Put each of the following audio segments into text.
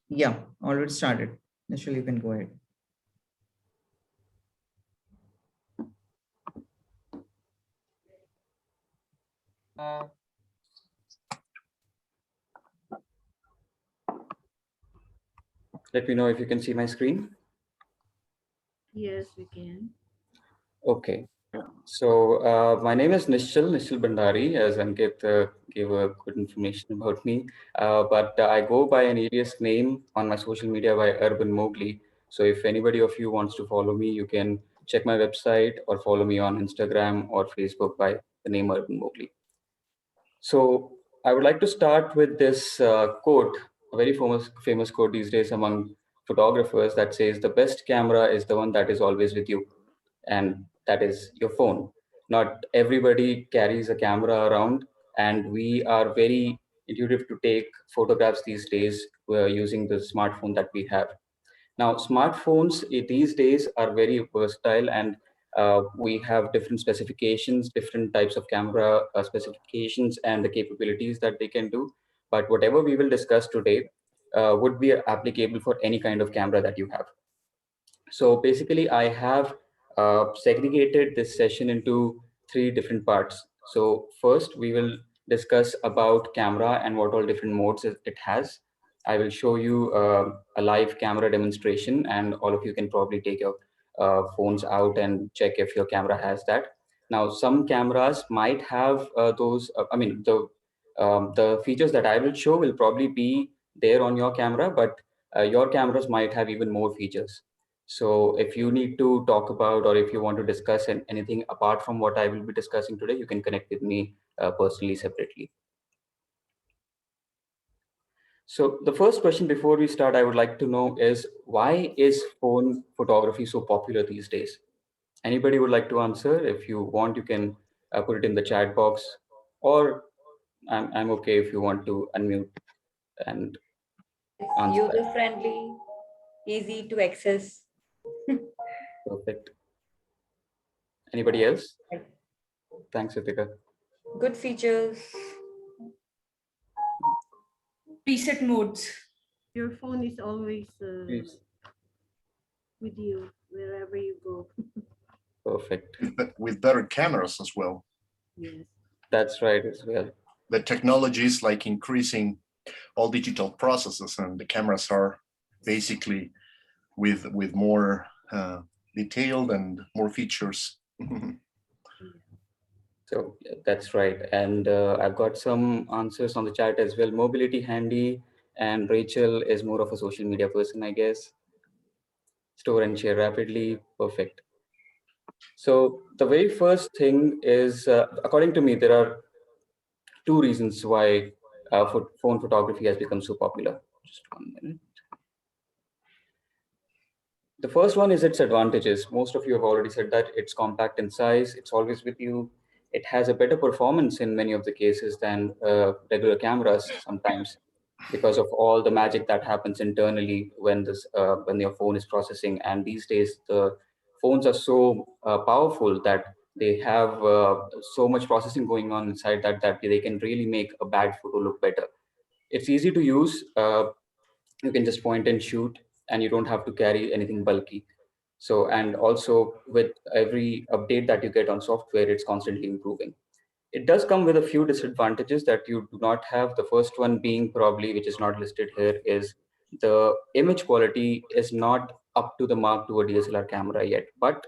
Yeah, already started. Nischal, you can go ahead. Let me know if you can see my screen. Yes, we can. Okay. So my name is Nischal Bandari, as Ankit gave a good information about me. But I go by an alias name on my social media by Urban Mowgli. So if anybody of you wants to follow me, you can check my website or follow me on Instagram or Facebook by the name Urban Mowgli. So I would like to start with this quote, a very famous quote these days among photographers that says, "The best camera is the one that is always with you," and that is your phone. Not everybody carries a camera around, and we are very intuitive to take photographs these days using the smartphone that we have. Now, smartphones these days are very versatile, and we have different specifications, different types of camera specifications, and the capabilities that they can do. But whatever we will discuss today would be applicable for any kind of camera that you have. So basically, I have segregated this session into three different parts. So first, we will discuss about camera and what all different modes it has. I will show you a live camera demonstration, and all of you can probably take your phones out and check if your camera has that. Now, some cameras might have those. The features that I will show will probably be there on your camera, but your cameras might have even more features. So if you need to talk about or if you want to discuss anything apart from what I will be discussing today, you can connect with me personally separately. So the first question before we start, I would like to know is why is phone photography so popular these days? Anybody would like to answer? If you want, you can put it in the chat box, or I'm okay if you want to unmute and It's answer that. user friendly, easy to access. Perfect. Anybody else? Like, Thanks, Ritika. good features. Preset modes. Your phone is always Please. with you wherever you go. Perfect. With better cameras as well. Yes. That's right as well. The technology is like increasing all digital processes, and the cameras are basically with more detailed and more features. So yeah, that's right. And I've got some answers on the chat as well. Mobility handy, and Rachel is more of a social media person, I guess. Store and share rapidly. Perfect. So the very first thing is, according to me, there are two reasons why phone photography has become so popular. Just 1 minute. The first one is its advantages. Most of you have already said that it's compact in size, it's always with you. It has a better performance in many of the cases than regular cameras sometimes because of all the magic that happens internally when your phone is processing. And these days, the phones are so powerful that they have so much processing going on inside that they can really make a bad photo look better. It's easy to use. You can just point and shoot, and you don't have to carry anything bulky. So, and also with every update that you get on software, it's constantly improving. It does come with a few disadvantages that you do not have. The first one being, probably, which is not listed here, is the image quality is not up to the mark to a DSLR camera yet, but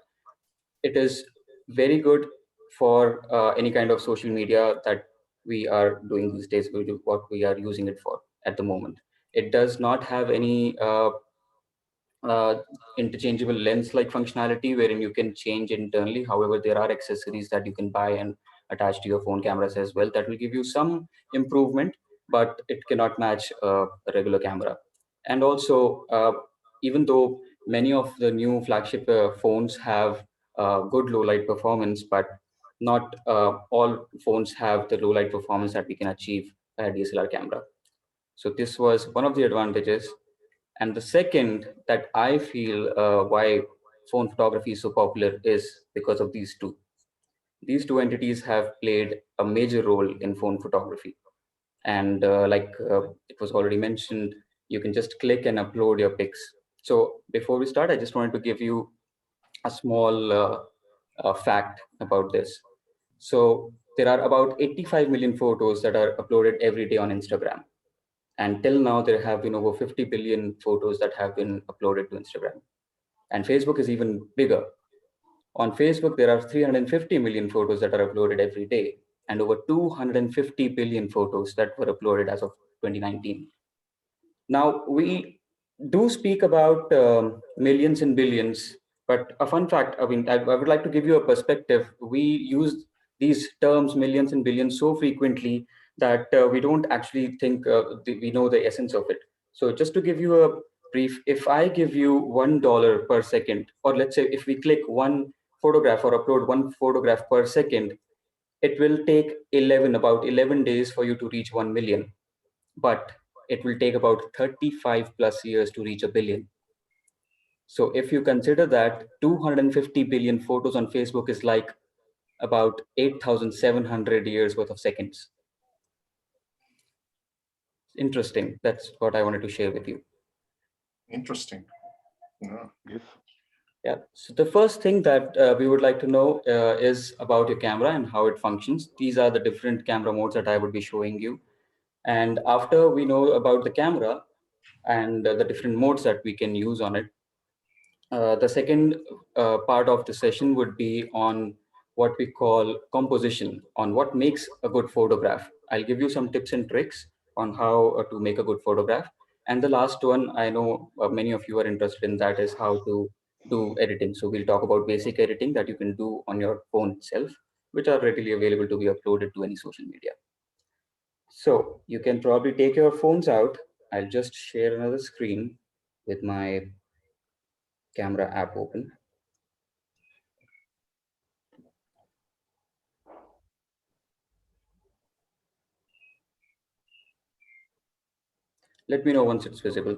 it is very good for any kind of social media that we are doing these days, what we are using it for at the moment. It does not have any uh, interchangeable lens like functionality wherein you can change internally. However, there are accessories that you can buy and attach to your phone cameras as well that will give you some improvement, but it cannot match a regular camera. And also, even though many of the new flagship phones have good low light performance, but not all phones have the low light performance that we can achieve by a DSLR camera. So this was one of the advantages. And the second that I feel why phone photography is so popular is because of these two. These two entities have played a major role in phone photography. And it was already mentioned, You can just click and upload your pics. So before we start, I just wanted to give you a small fact about this. So there are about 85 million photos that are uploaded every day on Instagram. And till now, there have been over 50 billion photos that have been uploaded to Instagram. And Facebook is even bigger. On Facebook, there are 350 million photos that are uploaded every day, and over 250 billion photos that were uploaded as of 2019. Now, we do speak about millions and billions, but a fun fact, I mean, I would like to give you a perspective. We use these terms, millions and billions, so frequently that we don't actually think we know the essence of it. So just to give you a brief, if I give you $1 per second, or let's say if we click one photograph or upload one photograph per second, it will take about 11 days for you to reach 1 million. But it will take about 35 plus years to reach a billion. So if you consider that 250 billion photos on Facebook is like about 8,700 years worth of seconds. Interesting. That's what I wanted to share with you. Interesting. Yeah. Yes. Yeah. So the first thing that we would like to know is about your camera and how it functions. These are the different camera modes that I would be showing you. And after we know about the camera and the different modes that we can use on it, the second part of the session would be on what we call composition, on what makes a good photograph. I'll give you some tips and tricks on how to make a good photograph. And the last one, I know many of you are interested in, that is how to do editing. So we'll talk about basic editing that you can do on your phone itself, which are readily available to be uploaded to any social media. So you can probably take your phones out. I'll just share another screen with my camera app open. Let me know once it's visible.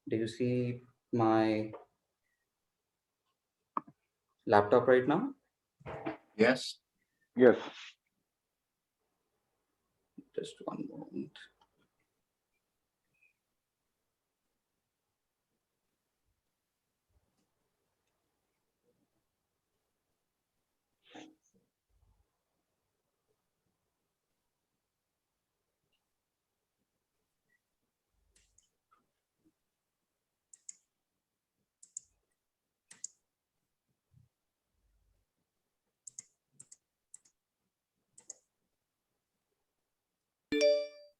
Do you see my laptop right now? Yes. Yes. Just one moment.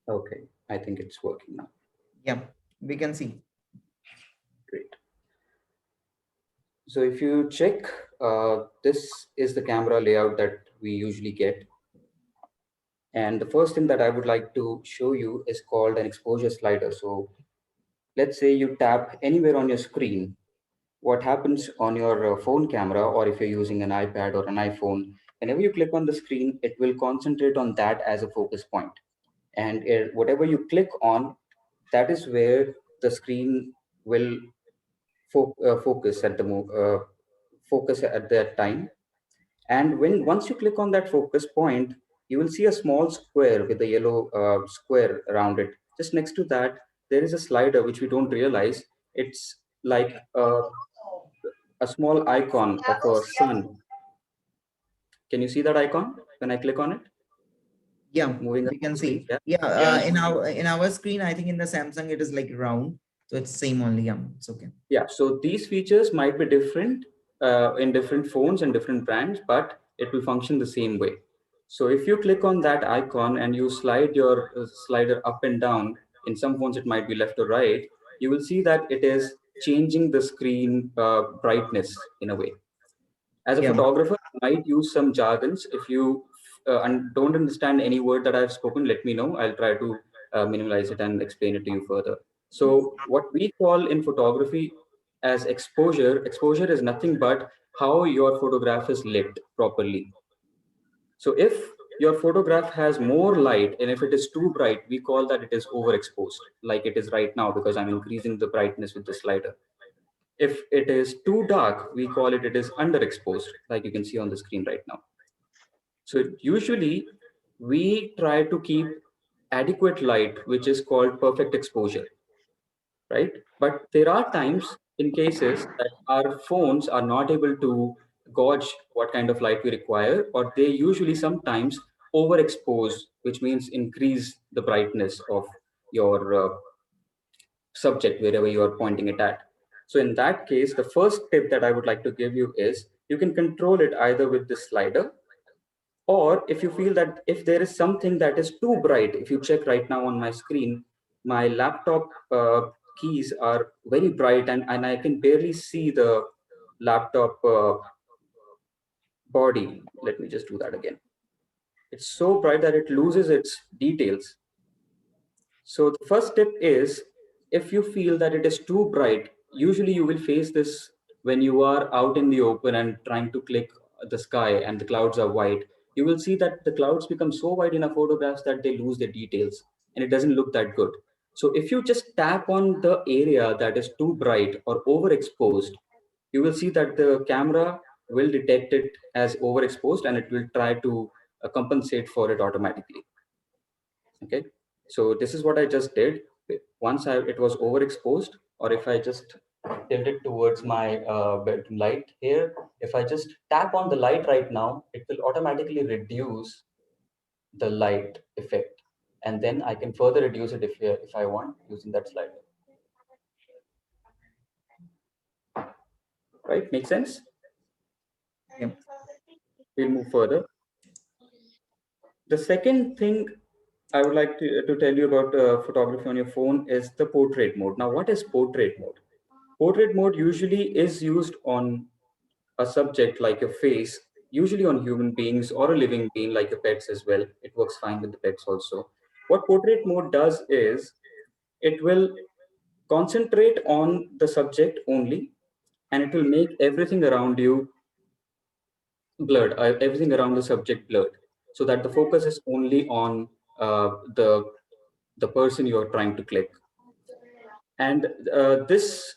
Okay, I think it's working now. Yeah, we can see. Great. So if you check, this is the camera layout that we usually get. And the first thing that I would like to show you is called an exposure slider. So let's say you tap anywhere on your screen. What happens on your phone camera, or if you're using an iPad or an iPhone, whenever you click on the screen, it will concentrate on that as a focus point. And whatever you click on, that is where the screen will focus at focus at that time. And once you click on that focus point, you will see a small square with a yellow square around it. Just next to that, there is a slider which we don't realize. It's like a small icon of a sun. Can you see that icon when I click on it? Yeah, Moving we can screen, see. yeah. Yeah, Yes. in our screen, I think in the Samsung it is like round, so it's same only. Yeah, it's okay. Yeah, so these features might be different in different phones and different brands, but it will function the same way. So if you click on that icon and you slide your slider up and down, in some phones it might be left or right, you will see that it is changing the screen brightness in a way. As a Yeah. photographer, you might use some jargons. If you don't understand any word that I've spoken, let me know. I'll try to minimize it and explain it to you further. So what we call in photography as exposure is nothing but how your photograph is lit properly. So if your photograph has more light and if it is too bright, we call that it is overexposed, like it is right now because I'm increasing the brightness with the slider. If it is too dark, we call it is underexposed, like you can see on the screen right now. So usually we try to keep adequate light, which is called perfect exposure, right? But there are times in cases that our phones are not able to gauge what kind of light we require, or they usually sometimes overexpose, which means increase the brightness of your subject wherever you are pointing it at. So in that case, the first tip that I would like to give you is you can control it either with the slider, or if you feel that if there is something that is too bright, if you check right now on my screen, my laptop keys are very bright, and I can barely see the laptop body. Let me just do that again. It's so bright that it loses its details. So the first tip is, if you feel that it is too bright, usually you will face this when you are out in the open and trying to click the sky and the clouds are white. You will see that the clouds become so white in a photographs that they lose their details and it doesn't look that good. So if you just tap on the area that is too bright or overexposed, you will see that the camera will detect it as overexposed and it will try to compensate for it automatically. Okay, so this is what I just did. Once it was overexposed, or if I just tilt it towards my bedroom light here, if I just tap on the light right now, it will automatically reduce the light effect, and then I can further reduce it if I want using that slider. Right, makes sense. Yeah. We'll move further. The second thing I would like to tell you about photography on your phone is the portrait mode. Now, what is portrait mode? Portrait mode usually is used on a subject like your face, usually on human beings or a living being like your pets as well. It works fine with the pets also. What portrait mode does is it will concentrate on the subject only, and it will make everything around you blurred, everything around the subject blurred, so that the focus is only on the person you are trying to click. And this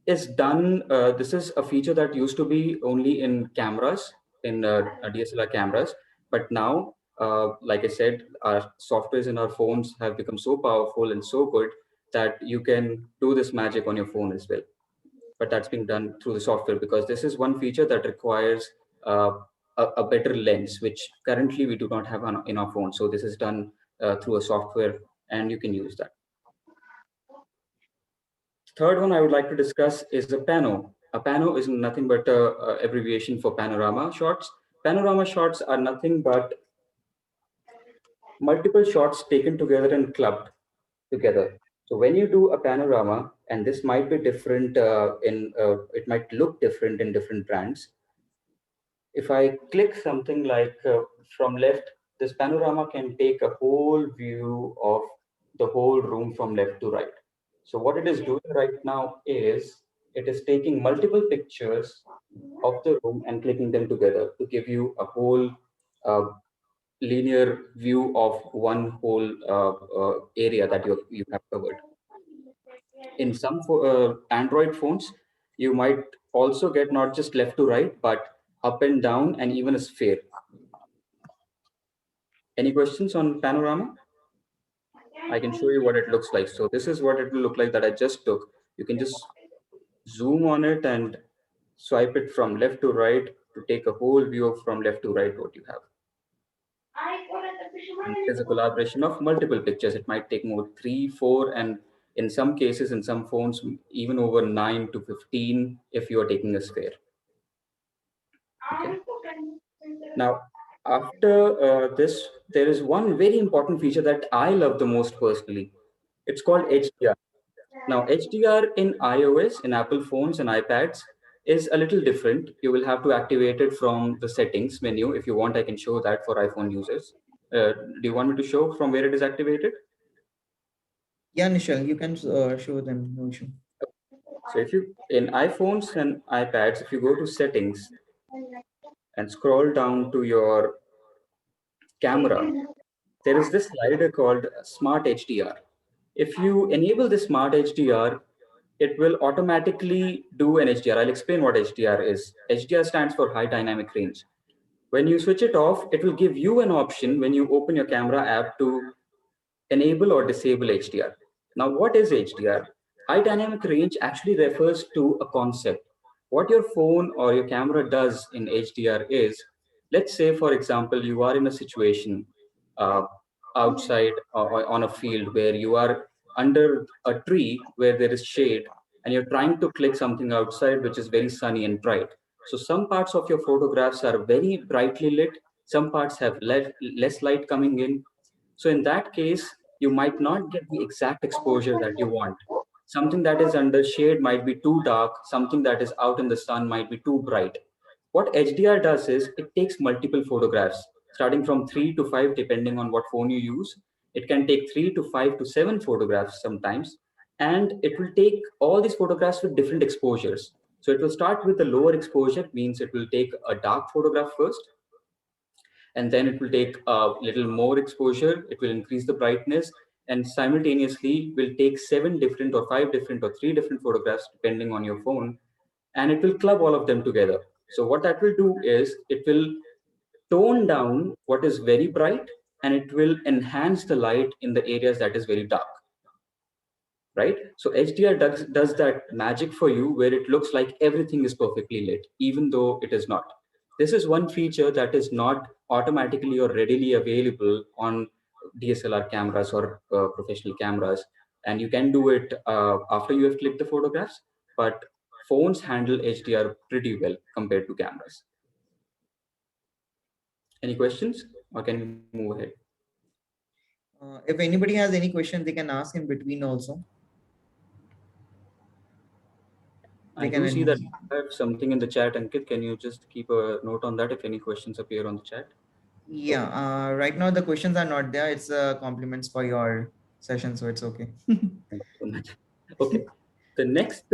is done. This is a feature that used to be only in cameras, in DSLR cameras, but now, like I said, our softwares in our phones have become so powerful and so good that you can do this magic on your phone as well. But that's being done through the software, because this is one feature that requires uh, a better lens, which currently we do not have in our phone. So this is done through a software, and you can use that. Third one I would like to discuss is a pano. A pano is nothing but a abbreviation for panorama shots. Panorama shots are nothing but multiple shots taken together and clubbed together. So when you do a panorama, and this might be different it might look different in different brands. If I click something like from left, this panorama can take a whole view of the whole room from left to right. So what it is doing right now is it is taking multiple pictures of the room and clicking them together to give you a whole uh, linear view of one whole area that you have covered. In some Android phones, you might also get not just left to right, but up and down and even a sphere. Any questions on panorama? I can show you what it looks like. So this is what it will look like that I just took. You can just zoom on it and swipe it from left to right to take a whole view of from left to right what you have. And it is a collaboration of multiple pictures. It might take more 3, 4, and in some cases, in some phones, even over 9 to 15 if you are taking a sphere. Okay. Now, after this, there is one very important feature that I love the most personally. It's called HDR. Now, HDR in iOS, in Apple phones and iPads is a little different. You will have to activate it from the settings menu. If you want, I can show that for iPhone users. Do you want me to show from where it is activated? Yeah, Nischal, you can show them. No issue. So if you, in iPhones and iPads, if you go to settings and scroll down to your camera, there is this slider called Smart HDR. If you enable the Smart HDR, it will automatically do an HDR. I'll explain what HDR is. HDR stands for high dynamic range. When you switch it off, it will give you an option when you open your camera app to enable or disable HDR. Now, what is HDR? High dynamic range actually refers to a concept. What your phone or your camera does in HDR is, let's say, for example, you are in a situation uh, outside or on a field where you are under a tree where there is shade and you're trying to click something outside which is very sunny and bright. So some parts of your photographs are very brightly lit, some parts have less light coming in, so in that case, you might not get the exact exposure that you want. Something that is under shade might be too dark, something that is out in the sun might be too bright. What HDR does is it takes multiple photographs, starting from 3 to 5, depending on what phone you use. It can take 3 to 5 to 7 photographs sometimes, and it will take all these photographs with different exposures. So it will start with the lower exposure, means it will take a dark photograph first, and then it will take a little more exposure, it will increase the brightness, and simultaneously will take 7 different or 5 different or 3 different photographs depending on your phone, and it will club all of them together. So what that will do is it will tone down what is very bright and it will enhance the light in the areas that is very dark, right? So HDR does that magic for you where it looks like everything is perfectly lit, even though it is not. This is one feature that is not automatically or readily available on DSLR cameras or professional cameras. And you can do it after you have clicked the photographs, but phones handle HDR pretty well compared to cameras. Any questions or can we move ahead? If anybody has any questions, they can ask in between also. I do see that I have something in the chat, Ankit. Can you just keep a note on that if any questions appear on the chat? Yeah, right now the questions are not there. It's compliments for your session, so it's okay. Thank you so much. Okay, the next,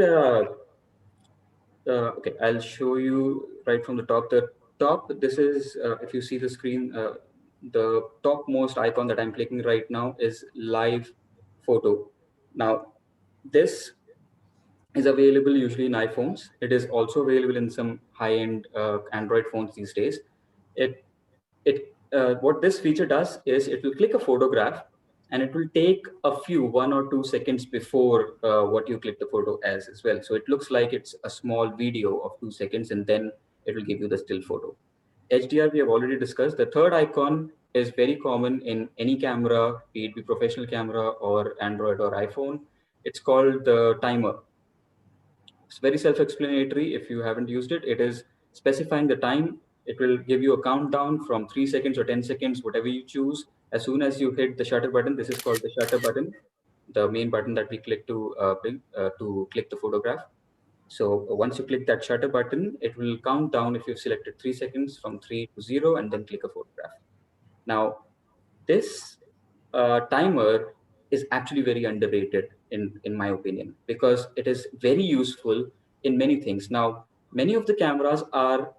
okay, I'll show you right from the top. The top, this is, if you see the screen, the topmost icon that I'm clicking right now is live photo. Now, this is available usually in iPhones. It is also available in some high-end Android phones these days. What this feature does is it will click a photograph and it will take a few 1 or 2 seconds before what you click the photo as well. So it looks like it's a small video of 2 seconds and then it will give you the still photo. HDR we have already discussed. The third icon is very common in any camera, be it be professional camera or Android or iPhone. It's called the timer. It's very self-explanatory. If you haven't used it, it is specifying the time. It will give you a countdown from 3 seconds or 10 seconds, whatever you choose. As soon as you hit the shutter button, this is called the shutter button, the main button that we click to click the photograph. So once you click that shutter button, it will count down if you've selected 3 seconds from 3 to 0 and then click a photograph. Now, this timer is actually very underrated in my opinion, because it is very useful in many things. Now, many of the cameras are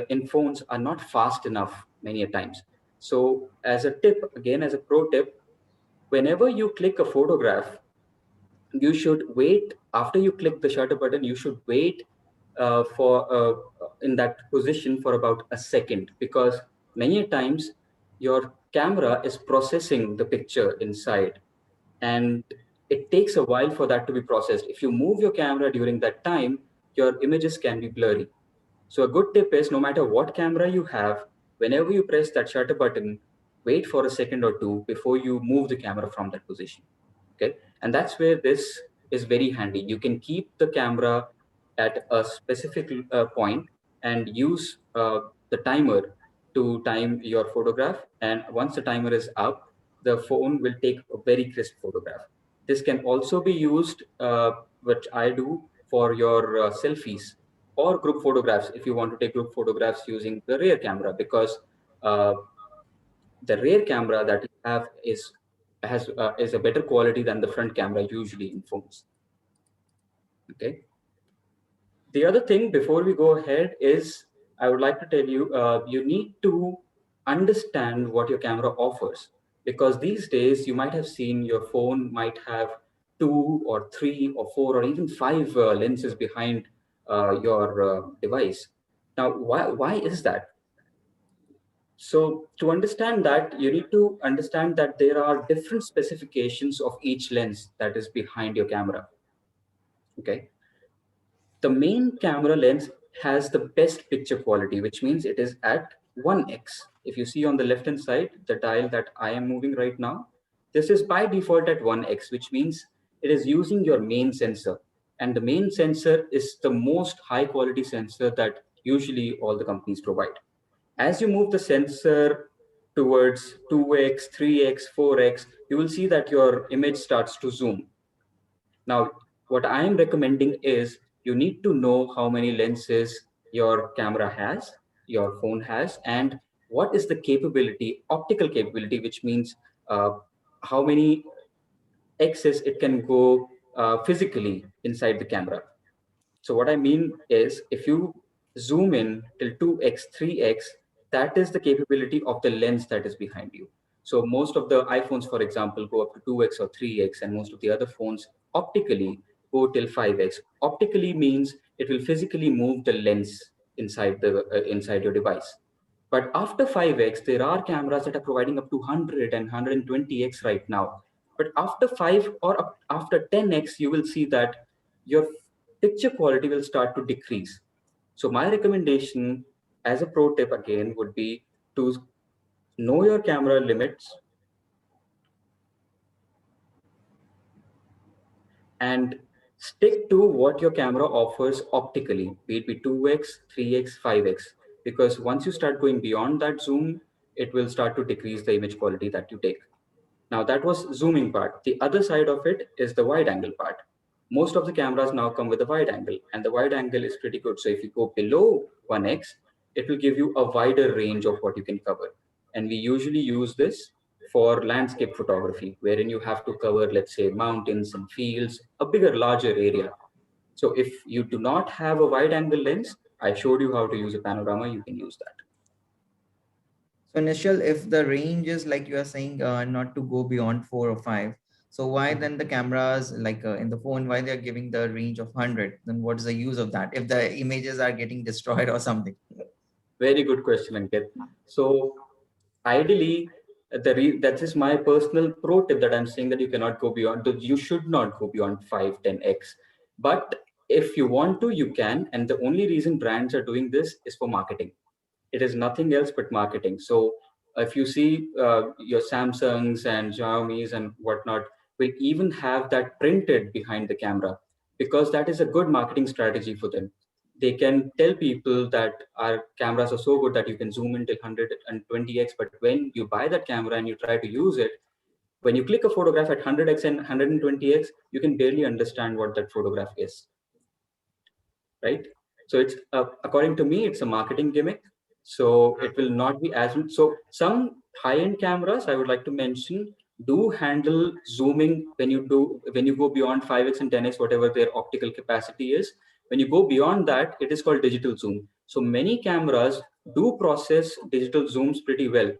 in phones are not fast enough many a times. So as a tip, again, as a pro tip, whenever you click a photograph, you should wait. After you click the shutter button, you should wait for in that position for about a second, because many times your camera is processing the picture inside and it takes a while for that to be processed. If you move your camera during that time, your images can be blurry. So a good tip is, no matter what camera you have, whenever you press that shutter button, wait for a second or two before you move the camera from that position. Okay, and that's where this is very handy. You can keep the camera at a specific point and use the timer to time your photograph. And once the timer is up, the phone will take a very crisp photograph. This can also be used, which I do, for your selfies or group photographs if you want to take group photographs using the rear camera, because uh, the rear camera that you have is a better quality than the front camera usually in phones. Okay. The other thing before we go ahead is I would like to tell you, you need to understand what your camera offers, because these days you might have seen your phone might have 2 or 3 or 4 or even 5 lenses behind your device. Now, why is that? So to understand that, you need to understand that there are different specifications of each lens that is behind your camera. Okay. The main camera lens has the best picture quality, which means it is at 1x. If you see on the left hand side, the dial that I am moving right now, this is by default at 1x, which means it is using your main sensor. And the main sensor is the most high quality sensor that usually all the companies provide. As you move the sensor towards 2x, 3x, 4x, you will see that your image starts to zoom. Now, what I am recommending is you need to know how many lenses your camera has, your phone has, and what is the capability, optical capability, which means how many X's it can go physically inside the camera. So what I mean is if you zoom in till 2x, 3x, that is the capability of the lens that is behind you. So most of the iPhones, for example, go up to 2x or 3x, and most of the other phones optically go till 5x. Optically means it will physically move the lens inside your device. But after 5x, there are cameras that are providing up to 100 and 120x right now. But after 5 or after 10x, you will see that your picture quality will start to decrease. So my recommendation as a pro tip again would be to know your camera limits and stick to what your camera offers optically, be it be 2x, 3x, 5x, because once you start going beyond that zoom, it will start to decrease the image quality that you take. Now that was zooming part. The other side of it is the wide angle part. Most of the cameras now come with a wide angle, and the wide angle is pretty good. So if you go below 1x, it will give you a wider range of what you can cover. And we usually use this for landscape photography, wherein you have to cover, let's say, mountains and fields, a bigger, larger area. So if you do not have a wide angle lens, I showed you how to use a panorama, you can use that. So Nishal, if the range is like you are saying, not to go beyond 4 or 5, so why then the cameras like in the phone, why they are giving the range of 100? Then what is the use of that if the images are getting destroyed or something? Very good question, Ankit. So ideally, that is my personal pro tip that I'm saying that you cannot go beyond, you should not go beyond 5, 10x. But if you want to, you can. And the only reason brands are doing this is for marketing. It is nothing else but marketing. So if you see your Samsungs and Xiaomi's and whatnot will even have that printed behind the camera because that is a good marketing strategy for them. They can tell people that our cameras are so good that you can zoom in till 120x, but when you buy that camera and you try to use it, when you click a photograph at 100x and 120x, you can barely understand what that photograph is, right? So it's according to me, it's a marketing gimmick. So it will not be as so. Some high-end cameras I would like to mention do handle zooming when you go beyond 5x and 10x, whatever their optical capacity is. When you go beyond that, it is called digital zoom. So many cameras do process digital zooms pretty well,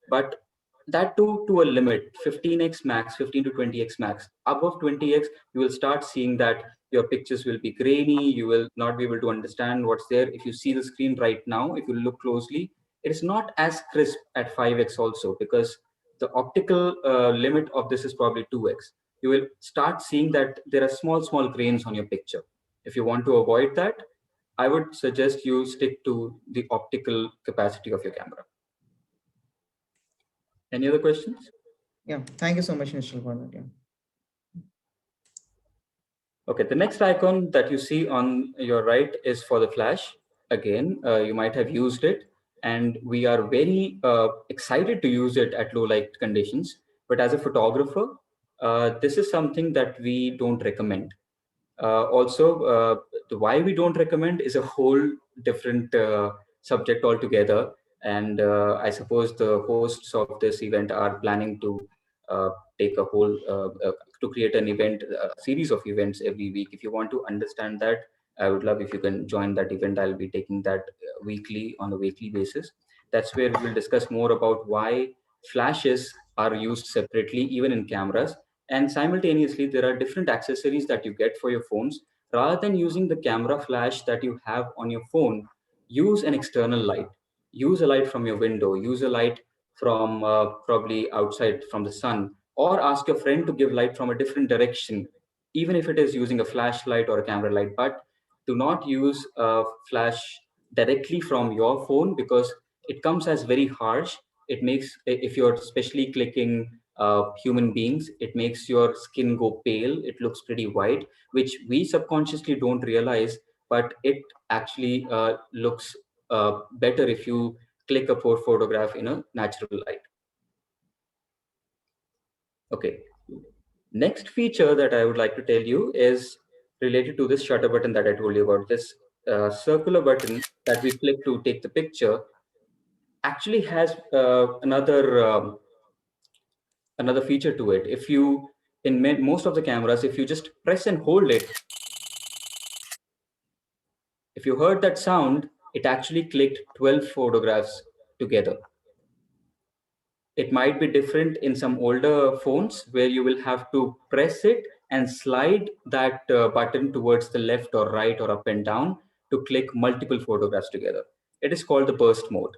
but that too to a limit, 15x max, 15 to 20x max. Above 20x, you will start seeing that your pictures will be grainy, you will not be able to understand what's there. If you see the screen right now, if you look closely, it is not as crisp at 5x also because the optical limit of this is probably 2x. You will start seeing that there are small grains on your picture. If you want to avoid that, I would suggest you stick to the optical capacity of your camera. Any other questions? Yeah, thank you so much, Nishal, for that. Yeah. Okay, the next icon that you see on your right is for the flash. Again, you might have used it, and we are very excited to use it at low light conditions. But as a photographer, this is something that we don't recommend. Also, why we don't recommend is a whole different subject altogether. And I suppose the hosts of this event are planning to uh, take a whole to create an event, series of events every week. If you want to understand that, I would love if you can join that event. I'll be taking that weekly on a weekly basis. That's where we will discuss more about why flashes are used separately, even in cameras, and simultaneously there are different accessories that you get for your phones. Rather than using the camera flash that you have on your phone, use an external light. use a light from your window, use a light from probably outside from the sun, or ask your friend to give light from a different direction, even if it is using a flashlight or a camera light. But do not use a flash directly from your phone, because it comes as very harsh. It makes, if you're especially clicking human beings, it makes your skin go pale. It looks pretty white, which we subconsciously don't realize, but it actually looks better if you click a photograph in a natural light. Okay. Next feature that I would like to tell you is related to this shutter button that I told you about. This circular button that we click to take the picture actually has another feature to it. If you, in most of the cameras, if you just press and hold it, if you heard that sound, it actually clicked 12 photographs together. It might be different in some older phones where you will have to press it and slide that button towards the left or right or up and down to click multiple photographs together. It is called the burst mode.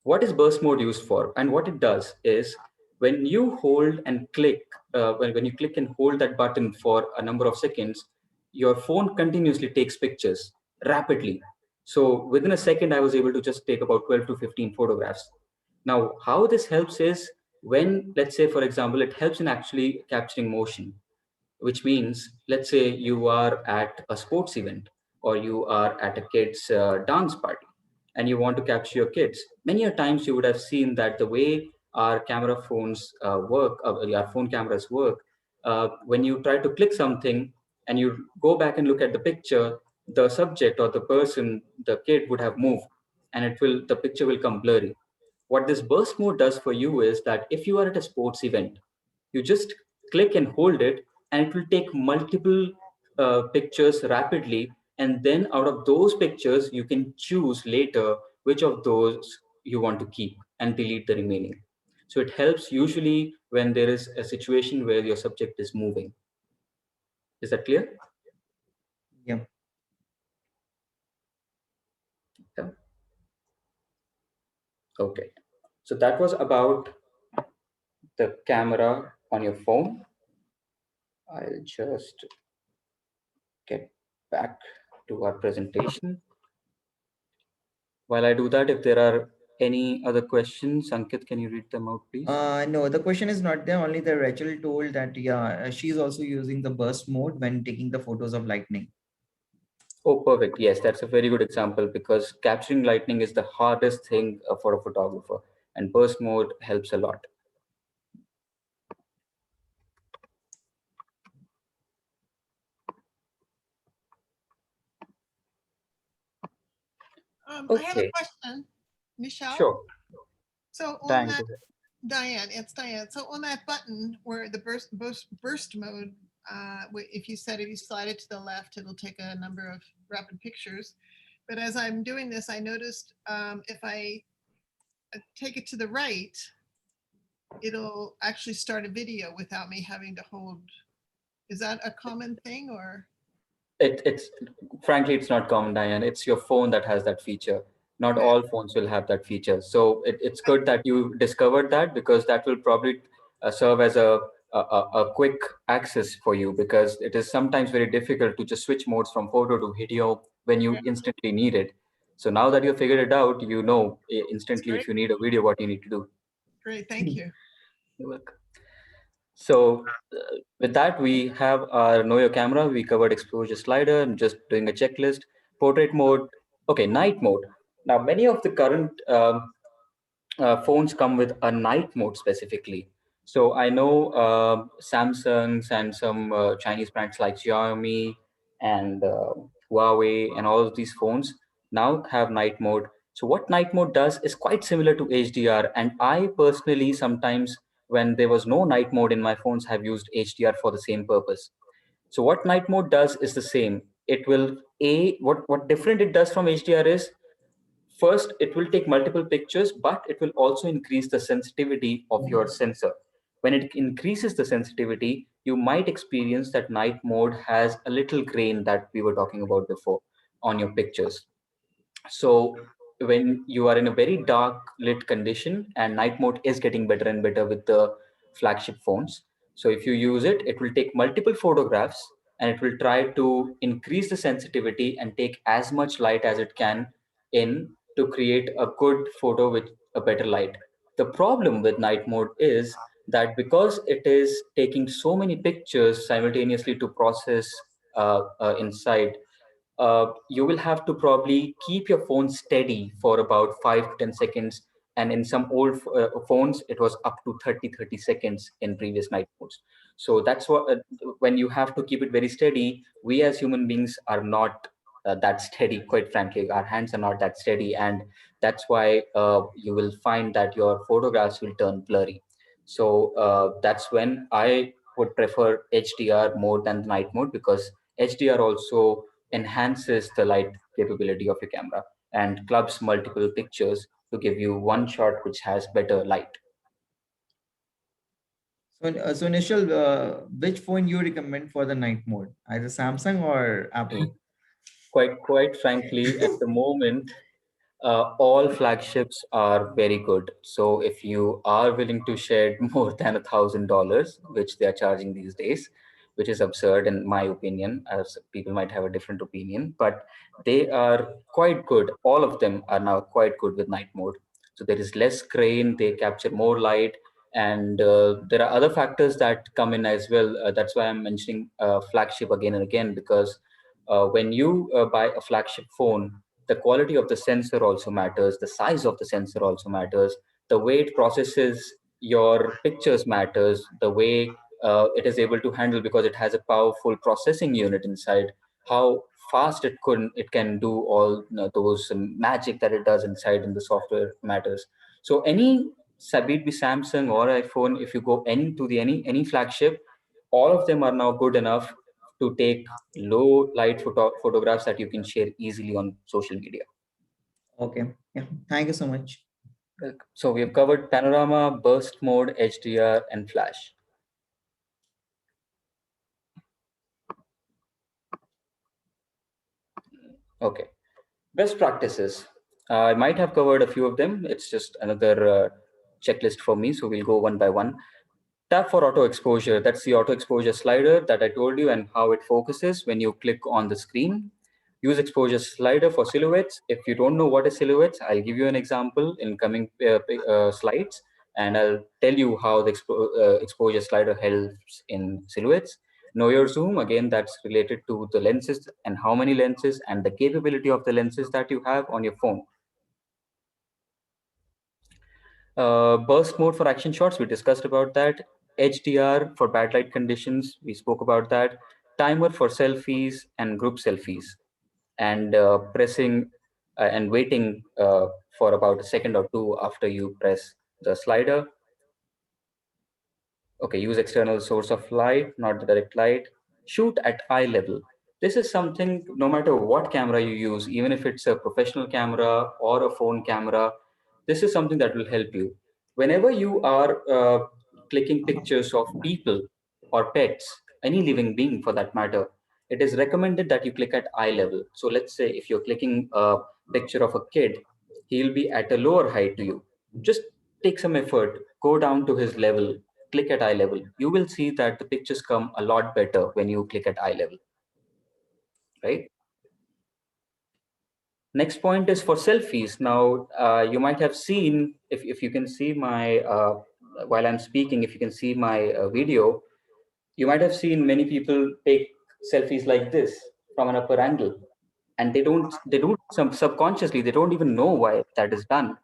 What is burst mode used for? And what it does is, when you hold and click, when you click and hold that button for a number of seconds, your phone continuously takes pictures rapidly. So within a second, I was able to just take about 12 to 15 photographs. Now, how this helps is, when, let's say, for example, it helps in actually capturing motion, which means, let's say you are at a sports event, or you are at a kid's dance party, and you want to capture your kids. Many a times you would have seen that the way our camera phones work, our phone cameras work, when you try to click something and you go back and look at the picture, the subject or the person, the kid, would have moved, and the picture will come blurry. What this burst mode does for you is that if you are at a sports event, you just click and hold it, and it will take multiple pictures rapidly. And then out of those pictures, you can choose later which of those you want to keep and delete the remaining. So it helps usually when there is a situation where your subject is moving. Is that clear? Yeah. Yeah. Okay. So that was about the camera on your phone. I'll just get back to our presentation. While I do that, if there are any other questions, Ankit, can you read them out, please? No, the question is not there. Only the Rachel told that, yeah, she's also using the burst mode when taking the photos of lightning. Oh, perfect. Yes, that's a very good example, because capturing lightning is the hardest thing for a photographer, and burst mode helps a lot. I have a Okay, question, Nischal. sure. So on Thank that, you. Diane, it's Diane. So on that button where the burst mode, if you slide it to the left, it'll take a number of rapid pictures. But as I'm doing this, I noticed if I take it to the right, it'll actually start a video without me having to hold. Is that a common thing, or? It's frankly, it's not common, Diane. It's your phone that has that feature. Not Okay. all phones will have that feature. So it's good that you discovered that, because that will probably serve as a quick access for you, because it is sometimes very difficult to just switch modes from photo to video when you instantly need it. So now that you figured it out, you know instantly Great. if you need a video, what you need to do. Great, thank you. You're welcome. So with that, we have our know your camera. We covered exposure slider. I'm just doing a checklist. Portrait mode. Okay, night mode. Now, many of the current phones come with a night mode specifically. So I know Samsung's and some Chinese brands like Xiaomi and Huawei and all of these phones now have night mode. So what night mode does is quite similar to HDR. And I personally sometimes, when there was no night mode in my phones, have used HDR for the same purpose. So what night mode does is the same. It will what different it does from HDR is, first, it will take multiple pictures, but it will also increase the sensitivity of your sensor. When it increases the sensitivity, you might experience that night mode has a little grain that we were talking about before on your pictures. So when you are in a very dark lit condition, and night mode is getting better and better with the flagship phones. So if you use it, it will take multiple photographs and it will try to increase the sensitivity and take as much light as it can in to create a good photo with a better light. The problem with night mode is that because it is taking so many pictures simultaneously to process inside, you will have to probably keep your phone steady for about 5 to 10 seconds. And in some old phones, it was up to 30 seconds in previous night modes. So that's what, when you have to keep it very steady, we as human beings are not that steady, quite frankly. Our hands are not that steady. And that's why you will find that your photographs will turn blurry. So that's when I would prefer HDR more than the night mode, because HDR also enhances the light capability of your camera and clubs multiple pictures to give you one shot which has better light. So Nishal, which phone you recommend for the night mode? Either Samsung or Apple? Quite frankly, at the moment, all flagships are very good. So if you are willing to shed more than $1,000, which they are charging these days, which is absurd in my opinion, as people might have a different opinion, but they are quite good. All of them are now quite good with night mode. So there is less grain, they capture more light, and there are other factors that come in as well. That's why I'm mentioning flagship again and again, because when you buy a flagship phone, the quality of the sensor also matters, the size of the sensor also matters, the way it processes your pictures matters, the way it is able to handle, because it has a powerful processing unit inside, how fast it can do all, those magic that it does inside in the software matters. So any, be it be Samsung or iPhone, if you go any flagship, all of them are now good enough to take low light photographs that you can share easily on social media. Okay. Yeah. Thank you so much. So we have covered panorama, burst mode, HDR, and flash. Okay, best practices. I might have covered a few of them. It's just another checklist for me. So we'll go one by one. Tap for auto exposure. That's the auto exposure slider that I told you and how it focuses when you click on the screen. Use exposure slider for silhouettes. If you don't know what is silhouettes, I'll give you an example in coming slides, and I'll tell you how the exposure slider helps in silhouettes. Know your zoom. Again, that's related to the lenses and how many lenses and the capability of the lenses that you have on your phone. Burst mode for action shots, we discussed about that. HDR for bad light conditions, we spoke about that. Timer for selfies and group selfies, and pressing and waiting for about a second or two after you press the slider. Okay, use external source of light, not the direct light. Shoot at eye level. This is something, no matter what camera you use, even if it's a professional camera or a phone camera, this is something that will help you. Whenever you are clicking pictures of people or pets, any living being for that matter, it is recommended that you click at eye level. So let's say if you're clicking a picture of a kid, he'll be at a lower height to you. Just take some effort, go down to his level, click at eye level. You will see that the pictures come a lot better when you click at eye level, right? Next point is for selfies. Now, you might have seen, if you can see my, while I'm speaking, if you can see my video, you might have seen many people take selfies like this from an upper angle. And they don't some subconsciously, they don't even know why that is done.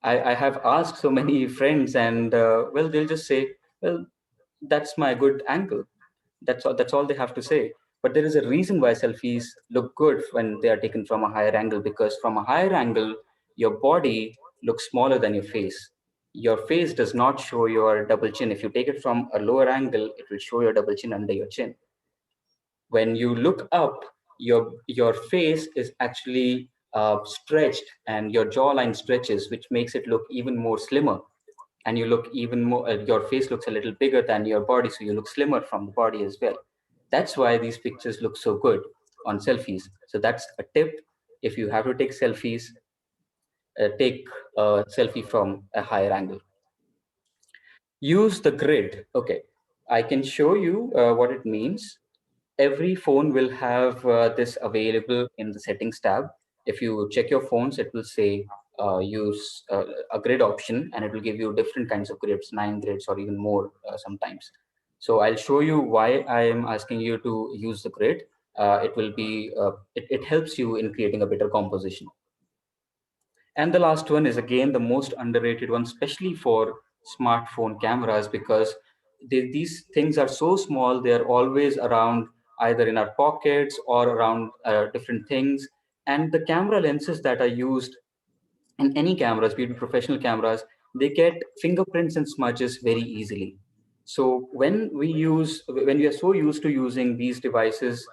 I have asked so many friends, and well, they'll just say, well, that's my good angle. That's all they have to say. But there is a reason why selfies look good when they are taken from a higher angle, because from a higher angle, your body looks smaller than your face. Your face does not show your double chin. If you take it from a lower angle, it will show your double chin under your chin. When you look up, your face is actually stretched, and your jawline stretches, which makes it look even more slimmer, and you look even more, your face looks a little bigger than your body, so you look slimmer from the body as well. That's why these pictures look so good on selfies. So that's a tip. If you have to take selfies, take a selfie from a higher angle. Use the grid. Okay, I can show you what it means. Every phone will have this available in the settings tab. If you check your phones, it will say use a grid option, and it will give you different kinds of grids, 9 grids or even more sometimes. So I'll show you why I am asking you to use the grid. It helps you in creating a better composition. And the last one is again the most underrated one, especially for smartphone cameras, because these things are so small. They're always around, either in our pockets or around different things. And the camera lenses that are used in any cameras, be it professional cameras, they get fingerprints and smudges very easily. So when we are so used to using these devices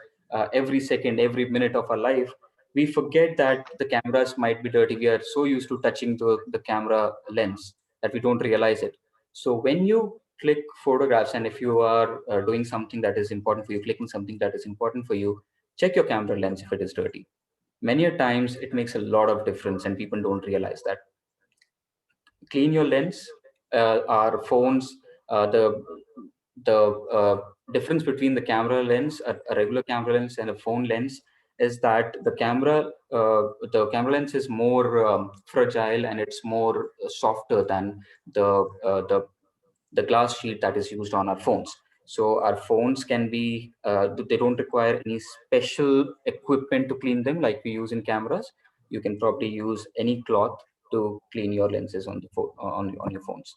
every second, every minute of our life, we forget that the cameras might be dirty. We are so used to touching the camera lens that we don't realize it. So when you click photographs, and if you are doing something that is important for you, clicking something that is important for you, check your camera lens if it is dirty. Many a times it makes a lot of difference and people don't realize that. Clean your lens. Our phones, the difference between the camera lens, a regular camera lens and a phone lens, is that the camera lens is more fragile, and it's more softer than the uh, the the glass sheet that is used on our phones. So our phones can be, they don't require any special equipment to clean them like we use in cameras. You can probably use any cloth to clean your lenses on on your phones.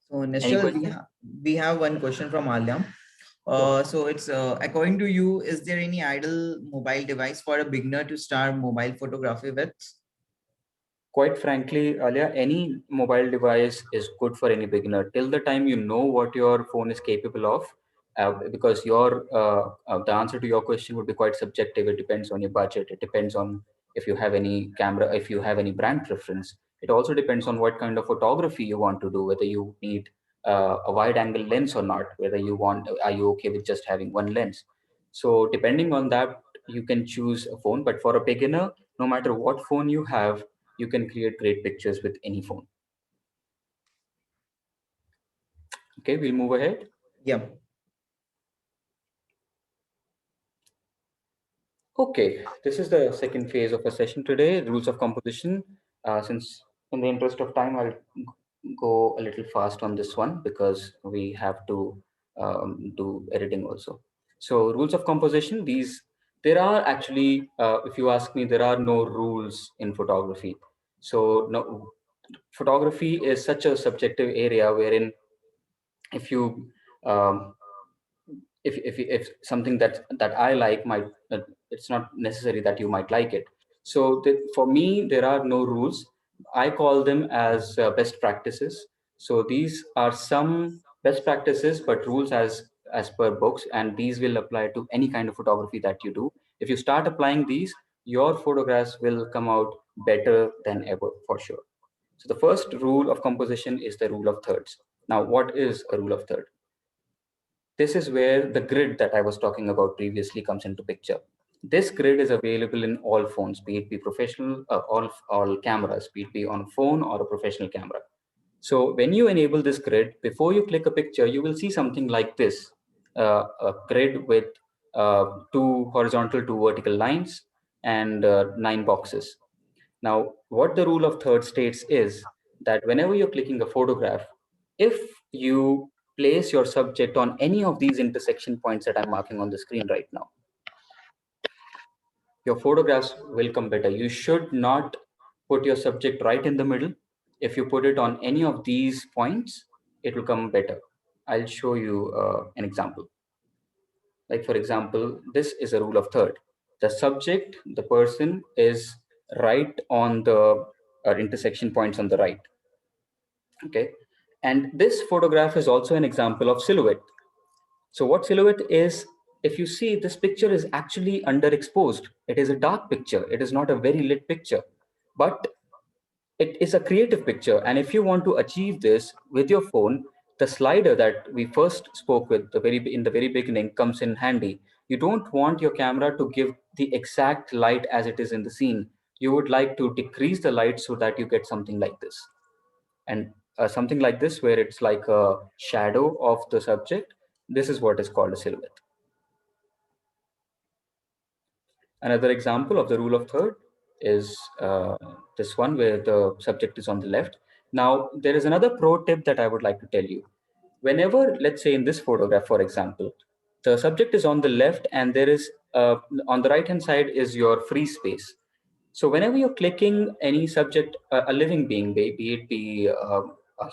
So Any Nishal, question? we have one question from Alyam. Sure. So it's according to you, is there any ideal mobile device for a beginner to start mobile photography with? Quite frankly, Alia, any mobile device is good for any beginner till the time you know what your phone is capable of. Because the answer to your question would be quite subjective. It depends on your budget. It depends on if you have any camera, if you have any brand preference. It also depends on what kind of photography you want to do, whether you need a wide angle lens or not, whether are you okay with just having one lens. So depending on that, you can choose a phone. But for a beginner, no matter what phone you have, you can create great pictures with any phone. Okay, we'll move ahead. Yeah. Okay, this is the second phase of our session today, rules of composition. Since in the interest of time, I'll go a little fast on this one because we have to do editing also. So rules of composition, there are actually, if you ask me, there are no rules in photography. So no, photography is such a subjective area wherein if you um, if something that I like might it's not necessary that you might like it. So for me, there are no rules. I call them as best practices. So these are some best practices, but rules as per books, and these will apply to any kind of photography that you do. If you start applying these, your photographs will come out better than ever for sure. So the first rule of composition is the rule of thirds. Now, what is a rule of third? This is where the grid that I was talking about previously comes into picture. This grid is available in all phones, be it be professional, all cameras, be it be on phone or a professional camera. So when you enable this grid, before you click a picture, you will see something like this, a grid with two horizontal, two vertical lines and 9 boxes. Now, what the rule of third states is that whenever you're clicking a photograph, if you place your subject on any of these intersection points that I'm marking on the screen right now, your photographs will come better. You should not put your subject right in the middle. If you put it on any of these points, it will come better. I'll show you an example. Like, for example, this is a rule of third. The subject, the person, is right on the intersection points on the right. Okay. And this photograph is also an example of silhouette. So what silhouette is, if you see, this picture is actually underexposed. It is a dark picture. It is not a very lit picture, but it is a creative picture. And if you want to achieve this with your phone, the slider that we first spoke with in the very beginning comes in handy. You don't want your camera to give the exact light as it is in the scene. you would like to decrease the light so that you get something like this. And something like this, where it's like a shadow of the subject, this is what is called a silhouette. Another example of the rule of third is this one where the subject is on the left. Now, there is another pro tip that I would like to tell you. Whenever, let's say in this photograph, for example, the subject is on the left and there is on the right hand side is your free space. So whenever you're clicking any subject, a living being, be it be a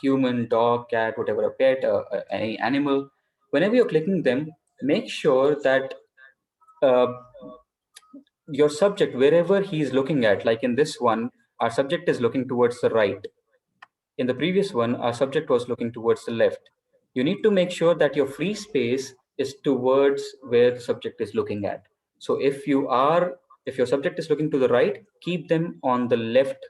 human, dog, cat, whatever, a pet, any animal, whenever you're clicking them, make sure that uh, your subject, wherever he's looking at, like in this one, our subject is looking towards the right. In the previous one, our subject was looking towards the left. You need to make sure that your free space is towards where the subject is looking at. So if your subject is looking to the right, keep them on the left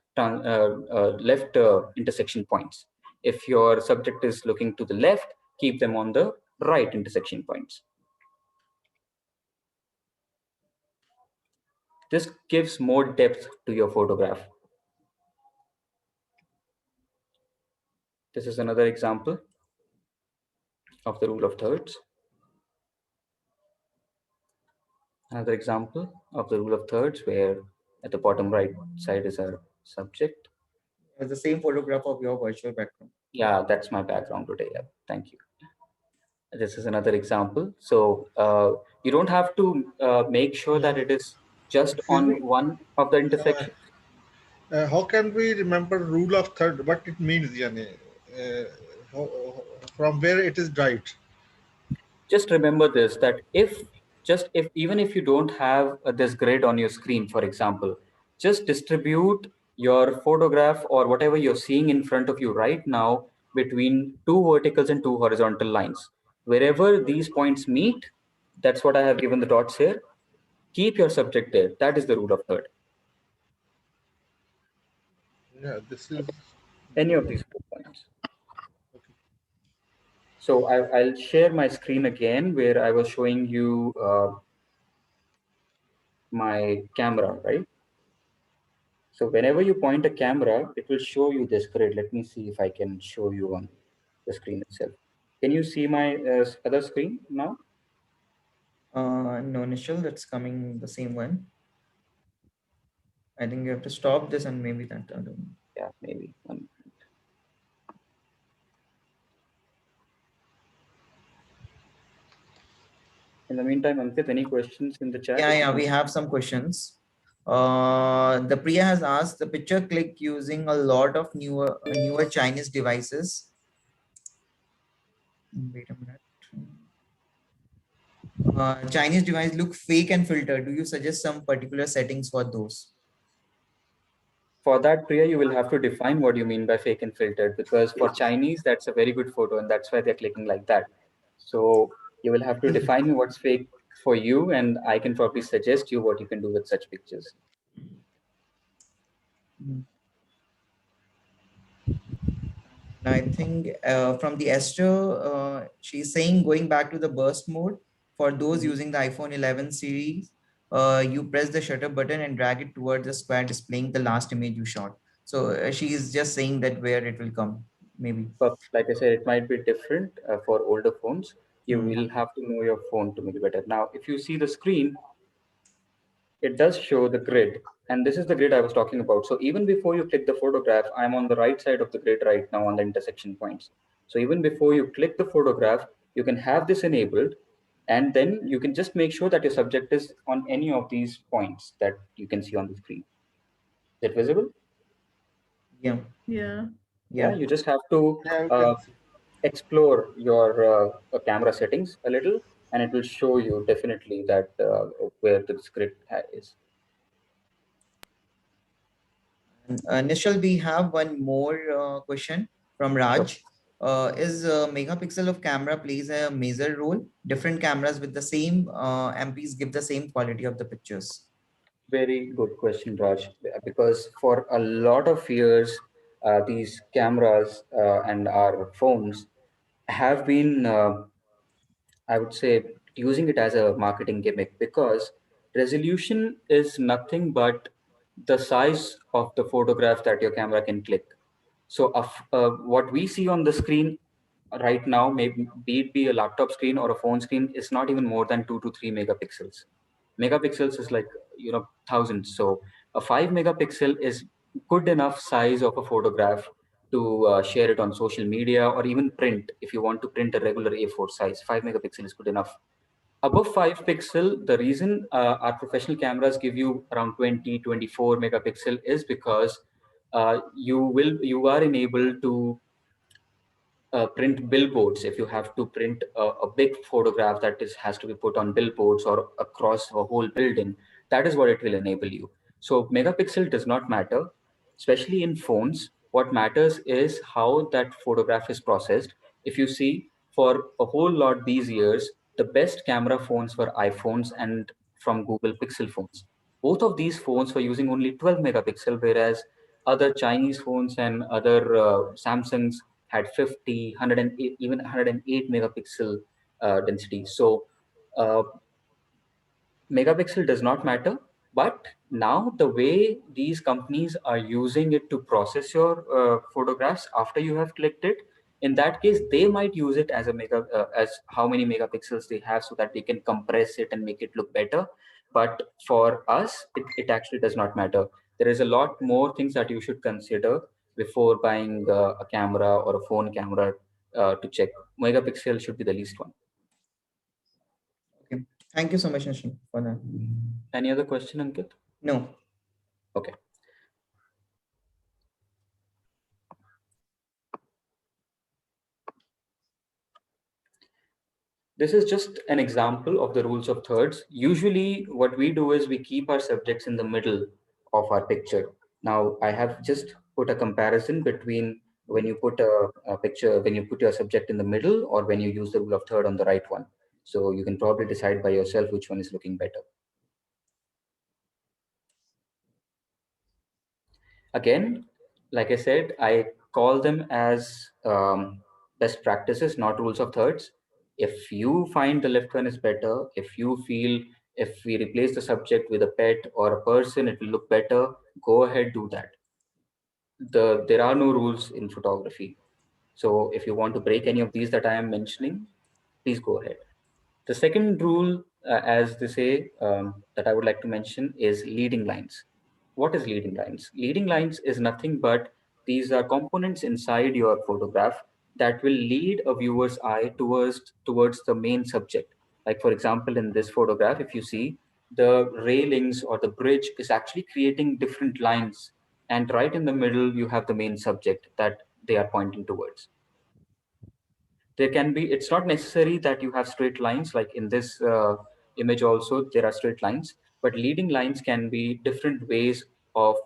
intersection points. If your subject is looking to the left, keep them on the right intersection points. This gives more depth to your photograph. This is another example of the rule of thirds. Another example of the rule of thirds, where at the bottom right side is our subject. It's the same photograph of your virtual background. Yeah, that's my background today. Yeah, thank you. This is another example. So you don't have to make sure that it is just Excuse me. on one of the intersections. How can we remember rule of third? What it means, yani? How, from where it is right? Just remember this, that if even if you don't have this grid on your screen, for example, just distribute your photograph or whatever you're seeing in front of you right now between two verticals and two horizontal lines. Wherever these points meet, that's what I have given the dots here. Keep your subject there. That is the rule of third. Yeah, this is Any of these 4 points. So I'll share my screen again where I was showing you my camera, right? So whenever you point a camera, it will show you this grid. Let me see if I can show you on the screen itself. Can you see my other screen now? No, Nischal, that's coming the same one. I think you have to stop this and maybe that other one. Yeah, maybe. In the meantime, Ankit, any questions in the chat? Yeah, we have some questions. The Priya has asked the picture click using a lot of newer Chinese devices. Wait a minute. Chinese device look fake and filtered. Do you suggest some particular settings for those? For that, Priya, you will have to define what you mean by fake and filtered, because for Chinese, that's a very good photo and that's why they're clicking like that. So you will have to define what's fake for you, and I can probably suggest you what you can do with such pictures. I think from the Esther, she's saying going back to the burst mode for those using the iPhone 11 series, you press the shutter button and drag it towards the square displaying the last image you shot. So she is just saying that where it will come, maybe. But like I said, it might be different for older phones. You Hmm. will have to know your phone to make it better. Now, if you see the screen, it does show the grid. And this is the grid I was talking about. So even before you click the photograph, I'm on the right side of the grid right now on the intersection points. So even before you click the photograph, you can have this enabled. And then you can just make sure that your subject is on any of these points that you can see on the screen. Is it visible? Yeah. Yeah. Yeah, Yeah. you just have to yeah, we can see. explore your camera settings a little, and it will show you definitely that where the script is. Nishal, we have one more question from Sure. Raj. Is megapixel of camera plays a major role? Different cameras with the same MPs give the same quality of the pictures. Very good question, Raj. Because for a lot of years, these cameras and our phones have been, I would say, using it as a marketing gimmick, because resolution is nothing but the size of the photograph that your camera can click. So what we see on the screen right now, maybe be it be a laptop screen or a phone screen, is not even more than 2 to 3 megapixels. Megapixels is like, thousands. So a 5 megapixel is good enough size of a photograph to share it on social media or even print. If you want to print a regular A4 size, 5 megapixel is good enough. Above 5 pixel, the reason our professional cameras give you around 20, 24 megapixel is because you are enabled to print billboards. If you have to print a big photograph that is has to be put on billboards or across a whole building, that is what it will enable you. So megapixel does not matter, especially in phones. What matters is how that photograph is processed. If you see, for a whole lot these years, the best camera phones were iPhones and from Google Pixel phones. Both of these phones were using only 12 megapixel, whereas other Chinese phones and other Samsungs had 50, 108, even 108 megapixel density. So uh, megapixel does not matter, but now the way these companies are using it to process your photographs after you have clicked it, in that case they might use it as a as how many megapixels they have, so that they can compress it and make it look better. But for us, it actually does not matter. There is a lot more things that you should consider before buying a camera or a phone camera to check. Megapixel should be the least one. Okay. Thank you so much, Nischal, for that. Any other question, Ankit? No. Okay. This is just an example of the rules of thirds. Usually what we do is we keep our subjects in the middle of our picture. Now I have just put a comparison between when you put a picture, when you put your subject in the middle, or when you use the rule of third on the right one. So you can probably decide by yourself which one is looking better. Again, like I said, I call them as best practices, not rules of thirds. If you find the left one is better, if you feel if we replace the subject with a pet or a person, it will look better, go ahead, do that. There are no rules in photography. So if you want to break any of these that I am mentioning, please go ahead. The second rule, as they say, that I would like to mention is leading lines. What is leading lines? Leading lines is nothing but these are components inside your photograph that will lead a viewer's eye towards the main subject. Like for example, in this photograph, if you see, the railings or the bridge is actually creating different lines, and right in the middle you have the main subject that they are pointing towards. There can be, it's not necessary that you have straight lines, like in this image also there are straight lines, but leading lines can be different ways of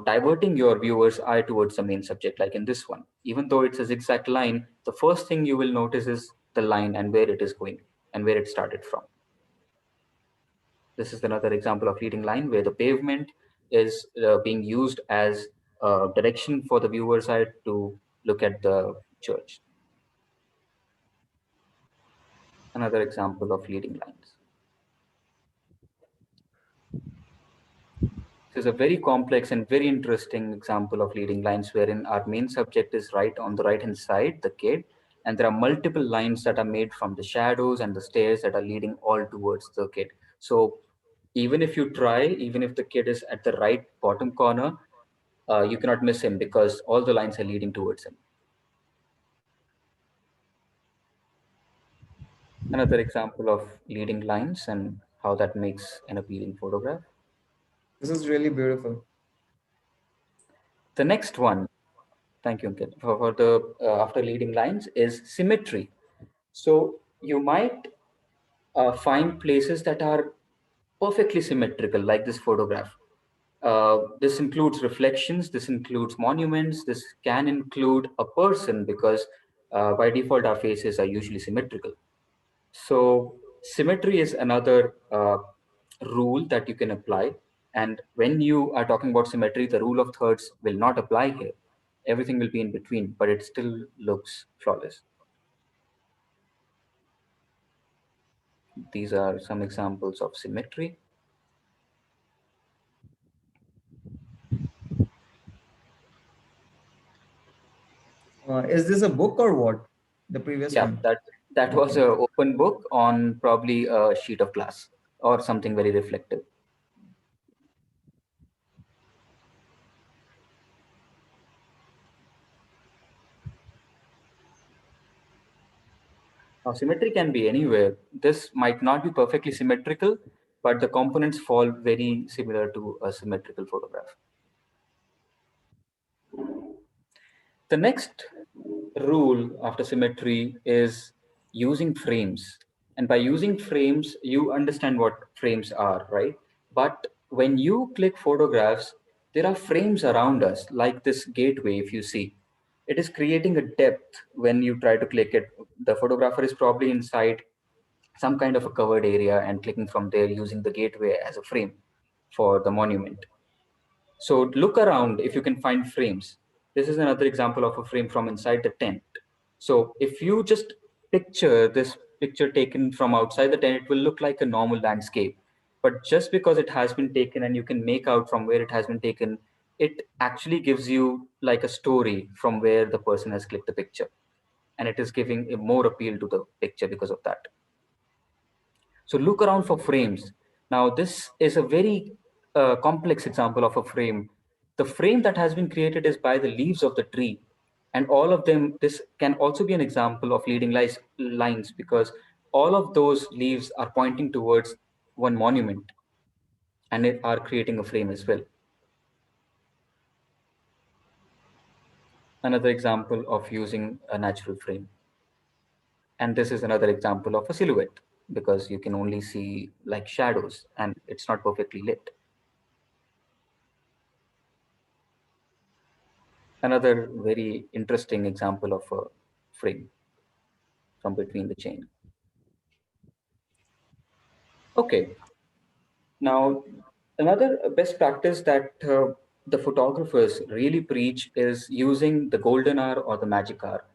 diverting your viewer's eye towards the main subject. Like in this one, even though it's a zigzag line, the first thing you will notice is the line and where it is going and where it started from. This is another example of leading line where the pavement is being used as a direction for the viewer's eye to look at the church. Another example of leading lines. This is a very complex and very interesting example of leading lines wherein our main subject is right on the right hand side, the kid, and there are multiple lines that are made from the shadows and the stairs that are leading all towards the kid. So even if you try, even if the kid is at the right bottom corner, you cannot miss him because all the lines are leading towards him. Another example of leading lines and how that makes an appealing photograph. This is really beautiful. The next one, thank you, Ankit, for the after leading lines is symmetry. So you might find places that are perfectly symmetrical, like this photograph. This includes reflections, this includes monuments, this can include a person because by default our faces are usually symmetrical. So symmetry is another rule that you can apply. And when you are talking about symmetry, the rule of thirds will not apply here. Everything will be in between, but it still looks flawless. These are some examples of symmetry. Is this a book or what? The previous Yeah, one. that was Okay. a open book on probably a sheet of glass or something very reflective. Now, symmetry can be anywhere. This might not be perfectly symmetrical, but the components fall very similar to a symmetrical photograph. The next rule after symmetry is using frames. And by using frames, you understand what frames are, right? But when you click photographs, there are frames around us, like this gateway, if you see. It is creating a depth when you try to click it. The photographer is probably inside some kind of a covered area and clicking from there using the gateway as a frame for the monument. So look around if you can find frames. This is another example of a frame from inside the tent. So if you just picture this picture taken from outside the tent, it will look like a normal landscape. But just because it has been taken and you can make out from where it has been taken, it actually gives you like a story from where the person has clicked the picture. And it is giving a more appeal to the picture because of that. So look around for frames. Now, this is a very complex example of a frame. The frame that has been created is by the leaves of the tree. And all of them, this can also be an example of leading lines because all of those leaves are pointing towards one monument and it are creating a frame as well. Another example of using a natural frame. And this is another example of a silhouette because you can only see like shadows and it's not perfectly lit. Another very interesting example of a frame from between the chain. Okay, now another best practice that the photographers really preach is using the golden hour or the magic hour.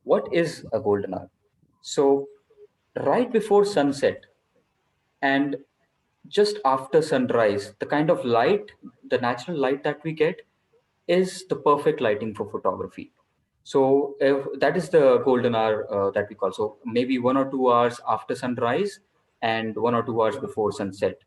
What is a golden hour? So right before sunset and just after sunrise, the kind of light, the natural light that we get is the perfect lighting for photography. So if that is the golden hour that we call. So maybe 1 or 2 hours after sunrise and 1 or 2 hours before sunset.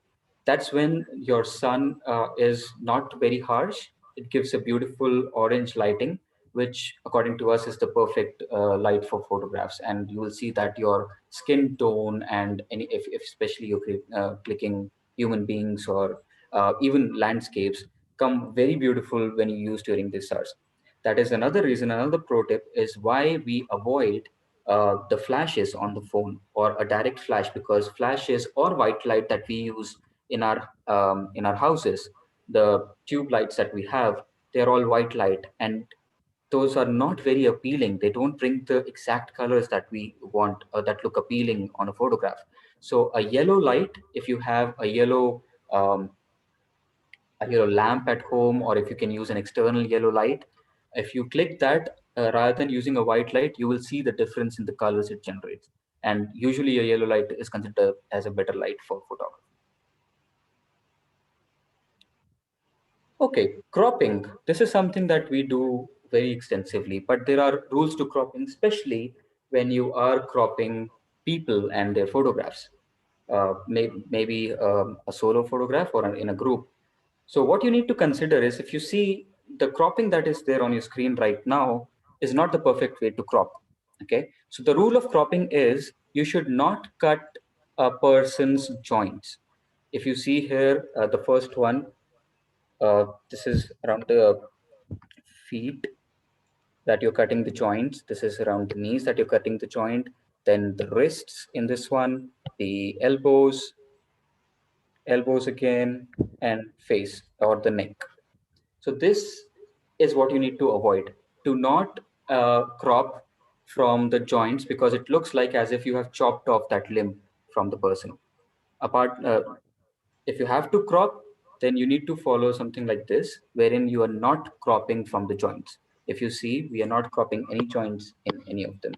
That's when your sun is not very harsh. It gives a beautiful orange lighting, which according to us is the perfect light for photographs. And you will see that your skin tone and if especially you're clicking human beings or even landscapes come very beautiful when you use during these hours. That is another reason, another pro tip is why we avoid the flashes on the phone or a direct flash because flashes or white light that we use in our houses, the tube lights that we have, they're all white light and those are not very appealing. They don't bring the exact colors that we want or that look appealing on a photograph. So a yellow light, if you have um, a yellow lamp at home, or if you can use an external yellow light, if you click that rather than using a white light, you will see the difference in the colors it generates. And usually a yellow light is considered as a better light for photography. Okay, cropping. This is something that we do very extensively, but there are rules to cropping, especially when you are cropping people and their photographs. Maybe a solo photograph or in a group. So what you need to consider is if you see the cropping that is there on your screen right now is not the perfect way to crop. Okay, so the rule of cropping is you should not cut a person's joints. If you see here, the first one, this is around the feet that you're cutting the joints. This is around the knees that you're cutting the joint. Then the wrists in this one, the elbows again, and face or the neck. So this is what you need to avoid. Do not crop from the joints because it looks like as if you have chopped off that limb from the person. Apart, if you have to crop, then you need to follow something like this, wherein you are not cropping from the joints. If you see, we are not cropping any joints in any of them.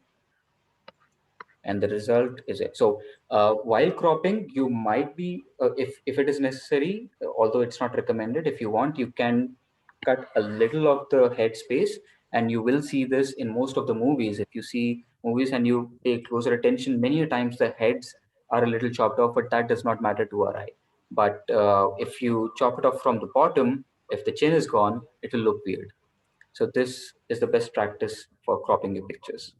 And the result is it. So while cropping, you might be, if it is necessary, although it's not recommended, if you want, you can cut a little of the head space And you will see this in most of the movies. If you see movies and you pay closer attention, many times the heads are a little chopped off, but that does not matter to our eye. But if you chop it off from the bottom, if the chin is gone, it will look weird. So this is the best practice for cropping your pictures.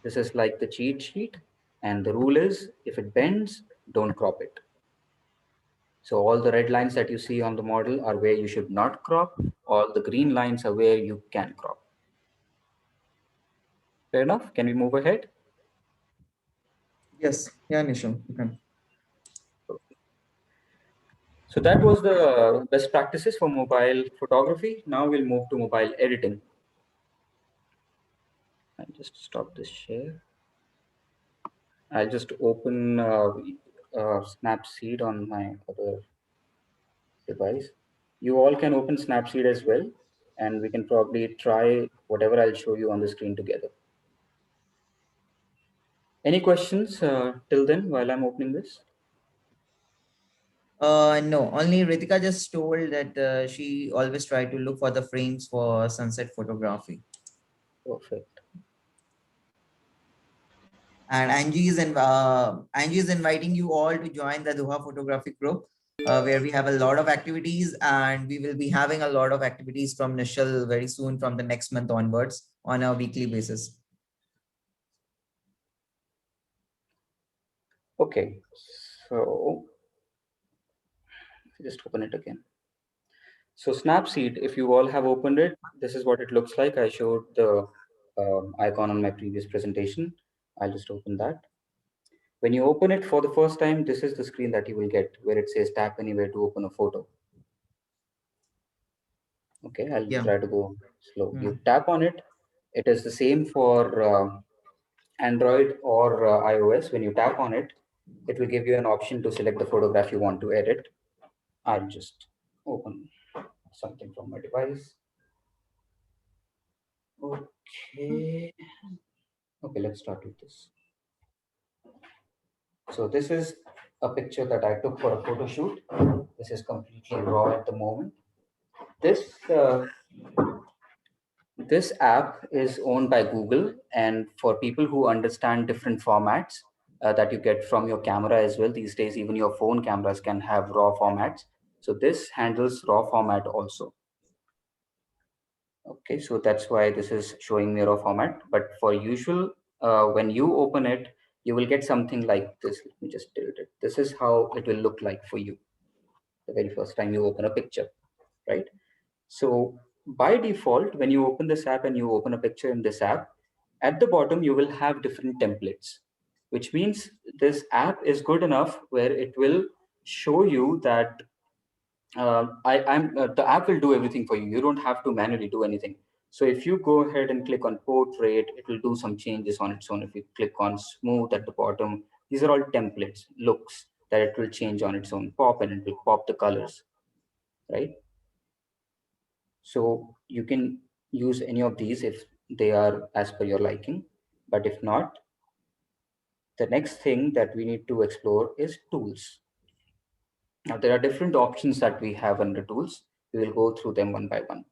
This is like the cheat sheet. And the rule is, if it bends, don't crop it. So all the red lines that you see on the model are where you should not crop. All the green lines are where you can crop. Fair enough? Can we move ahead? Yes. Yeah, Nishal, you can. So that was the best practices for mobile photography. Now we'll move to mobile editing. I'll just stop this share. I'll just open Snapseed on my other device. You all can open Snapseed as well, and we can probably try whatever I'll show you on the screen together. Any questions till then while I'm opening this? No, only Ritika just told that she always try to look for the frames for sunset photography. Perfect. And Angie is inviting you all to join the Doha photography group, where we have a lot of activities, and we will be having a lot of activities from Nishal very soon from the next month onwards on a weekly basis. Okay, so just open it again. So Snapseed, if you all have opened it, this is what it looks like. I showed the icon on my previous presentation. I'll just open that. When you open it for the first time, this is the screen that you will get where it says tap anywhere to open a photo. Okay, I'll try to go slow. You tap on it. It is the same for Android or iOS. When you tap on it, it will give you an option to select the photograph you want to edit. I'll just open something from my device. Okay. Okay, let's start with this. So this is a picture that I took for a photo shoot. This is completely raw at the moment. This app is owned by Google, and for people who understand different formats that you get from your camera as well, these days even your phone cameras can have raw formats. So this handles raw format also. Okay, so that's why this is showing me raw format. But for usual, when you open it, you will get something like this. Let me just tilt it. This is how it will look like for you the very first time you open a picture, right? So by default, when you open this app and you open a picture in this app, at the bottom, you will have different templates, which means this app is good enough where it will show you that the app will do everything for you. You don't have to manually do anything. So if you go ahead and click on portrait, it will do some changes on its own. If you click on smooth at the bottom, these are all templates, looks that it will change on its own. Pop, and it will pop the colors, right? So you can use any of these if they are as per your liking. But if not, the next thing that we need to explore is tools. Now, there are different options that we have under tools. We will go through them one by one.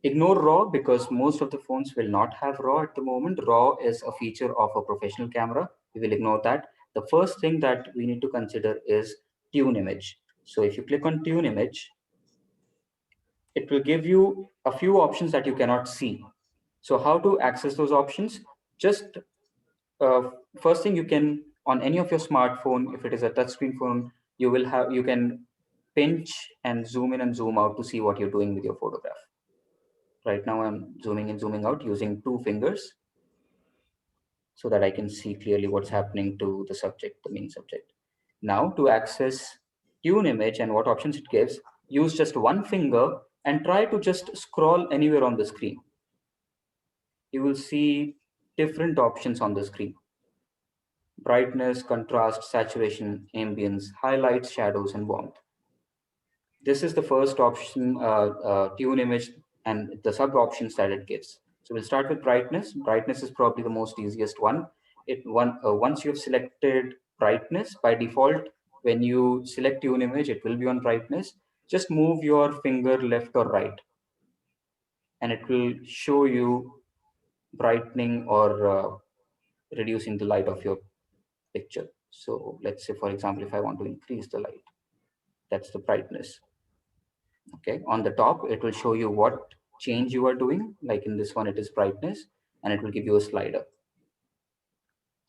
Ignore RAW because most of the phones will not have RAW at the moment. RAW is a feature of a professional camera. We will ignore that. The first thing that we need to consider is tune image. So if you click on tune image, it will give you a few options that you cannot see. So how to access those options? Just first thing, you can, on any of your smartphone, if it is a touchscreen phone, you can pinch and zoom in and zoom out to see what you're doing with your photograph. Right now I'm zooming in, zooming out using 2 fingers so that I can see clearly what's happening to the subject, the main subject. Now to access tune image and what options it gives, use just 1 finger and try to just scroll anywhere on the screen. You will see different options on the screen: brightness, contrast, saturation, ambience, highlights, shadows, and warmth. This is the first option, tune image, and the sub options that it gives. So we'll start with brightness. Brightness is probably the most easiest one. Once you've selected brightness, by default, when you select tune image, it will be on brightness. Just move your finger left or right. and it will show you brightening or reducing the light of your picture. So let's say, for example, if I want to increase the light, that's the brightness. Okay, on the top, it will show you what change you are doing. Like in this one, it is brightness, and it will give you a slider.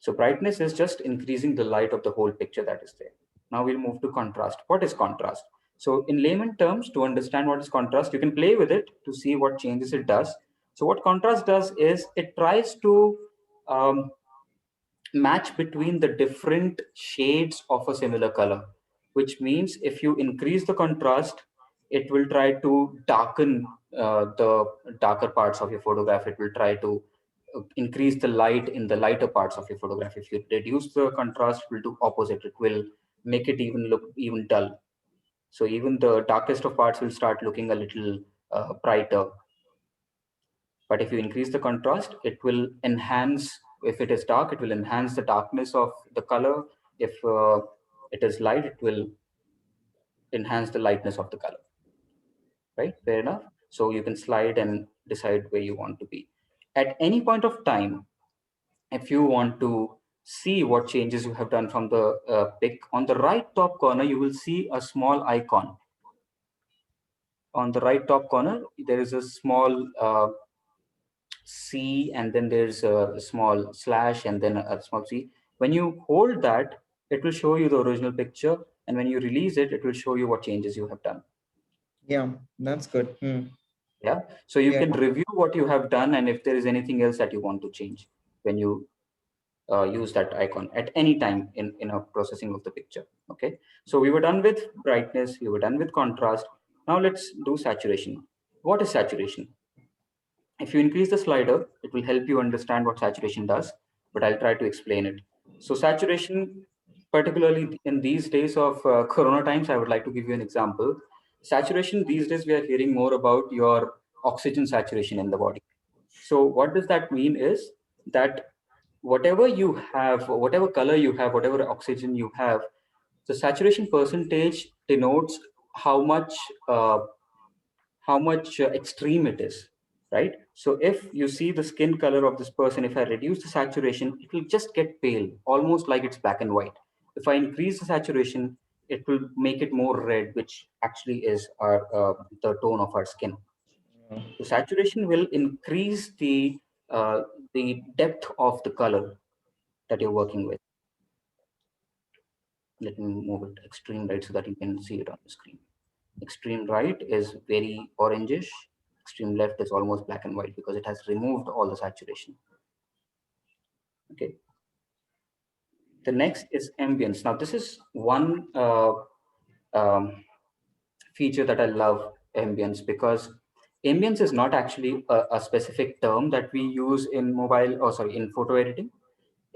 So brightness is just increasing the light of the whole picture that is there. Now we'll move to contrast. What is contrast? So in layman terms, to understand what is contrast, you can play with it to see what changes it does. So what contrast does is it tries to um, match between the different shades of a similar color, which means if you increase the contrast, it will try to darken the darker parts of your photograph. It will try to increase the light in the lighter parts of your photograph. If you reduce the contrast, it will do opposite. It will make it even look even dull. So even the darkest of parts will start looking a little brighter. But if you increase the contrast, it will enhance. If it is dark, it will enhance the darkness of the color. If it is light, it will enhance the lightness of the color. Right? Fair enough. So you can slide and decide where you want to be. At any point of time, if you want to see what changes you have done from the pic, on the right top corner, you will see a small icon. On the right top corner, there is a small C, and then there's a small slash, and then a small C. When you hold that, it will show you the original picture. And when you release it, it will show you what changes you have done. Yeah, that's good. Yeah. So you Yeah. can review what you have done, and if there is anything else that you want to change when you use that icon at any time in a processing of the picture. Okay. So we were done with brightness. We were done with contrast. Now let's do saturation. What is saturation? If you increase the slider, it will help you understand what saturation does, but I'll try to explain it. So saturation, particularly in these days of Corona times, I would like to give you an example. Saturation, these days, we are hearing more about your oxygen saturation in the body. So what does that mean is that whatever you have, whatever color you have, whatever oxygen you have, the saturation percentage denotes how much uh, extreme it is, right? So if you see the skin color of this person, if I reduce the saturation, it will just get pale, almost like it's black and white. If I increase the saturation, it will make it more red, which actually is our the tone of our skin. So saturation will increase the depth of the color that you're working with. Let me move it extreme right so that you can see it on the screen. Extreme right is very orangish. Extreme left is almost black and white because it has removed all the saturation. Okay. The next is ambience. Now this is one um, feature that I love ambience, because ambience is not actually a specific term that we use in in photo editing.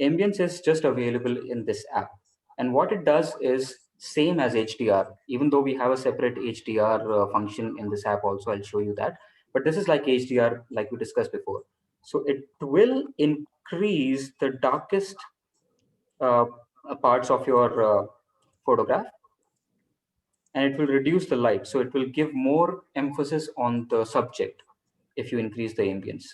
Ambience is just available in this app. And what it does is same as HDR, even though we have a separate HDR function in this app also, I'll show you that. But this is like HDR, like we discussed before. So it will increase the darkest uh, parts of your photograph, and it will reduce the light. So it will give more emphasis on the subject if you increase the ambience.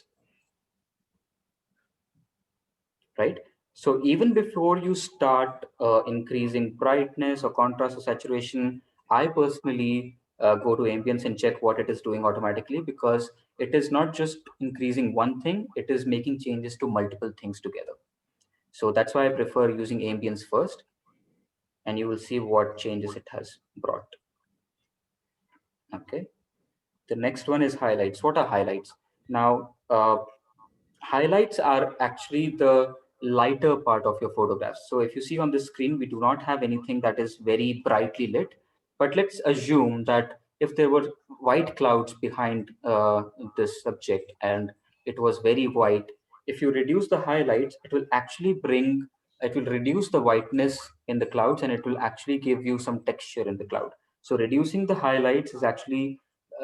Right? So even before you start increasing brightness or contrast or saturation, I personally go to ambience and check what it is doing automatically, because it is not just increasing one thing, it is making changes to multiple things together. So that's why I prefer using ambience first, and you will see what changes it has brought. Okay. The next one is highlights. What are highlights? Now, highlights are actually the lighter part of your photographs. So if you see on the screen, we do not have anything that is very brightly lit, but let's assume that if there were white clouds behind this subject and it was very white, if you reduce the highlights, it will reduce the whiteness in the clouds, and it will actually give you some texture in the cloud. So reducing the highlights is actually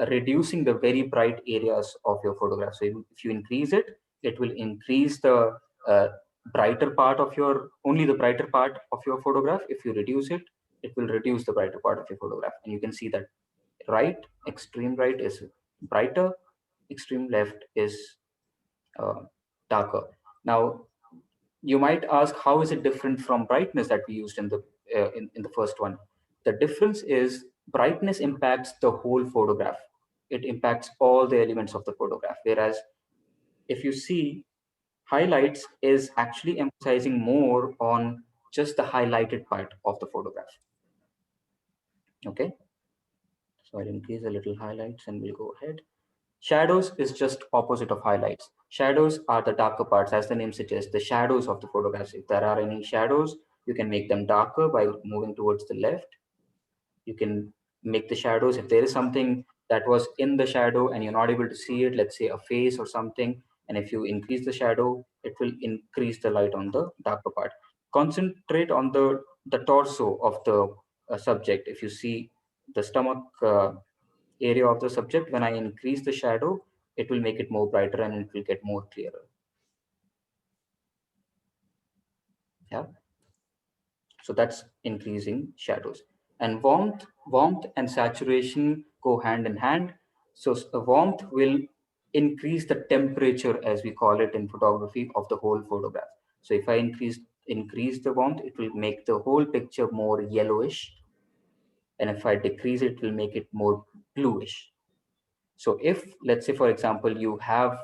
reducing the very bright areas of your photograph. So if you increase it, it will increase the uh, brighter part of your only the brighter part of your photograph. If you reduce it, it will reduce the brighter part of your photograph. And you can see that right, extreme right is brighter, extreme left is darker. Now, you might ask, how is it different from brightness that we used in the in the first one? The difference is brightness impacts the whole photograph. It impacts all the elements of the photograph. Whereas if you see, highlights is actually emphasizing more on just the highlighted part of the photograph. Okay, so I'll increase a little highlights and we'll go ahead. Shadows is just opposite of highlights. Shadows are the darker parts, as the name suggests, the shadows of the photographs. If there are any shadows, you can make them darker by moving towards the left. You can make the shadows, if there is something that was in the shadow and you're not able to see it, let's say a face or something, and if you increase the shadow, it will increase the light on the darker part. Concentrate on the torso of the subject. If you see the stomach area of the subject, when I increase the shadow, it will make it more brighter and it will get more clearer. Yeah. So that's increasing shadows. And warmth and saturation go hand in hand. So warmth will increase the temperature, as we call it in photography, of the whole photograph. So if I increase the warmth, it will make the whole picture more yellowish. And if I decrease it, it will make it more bluish. So if, let's say, for example, you have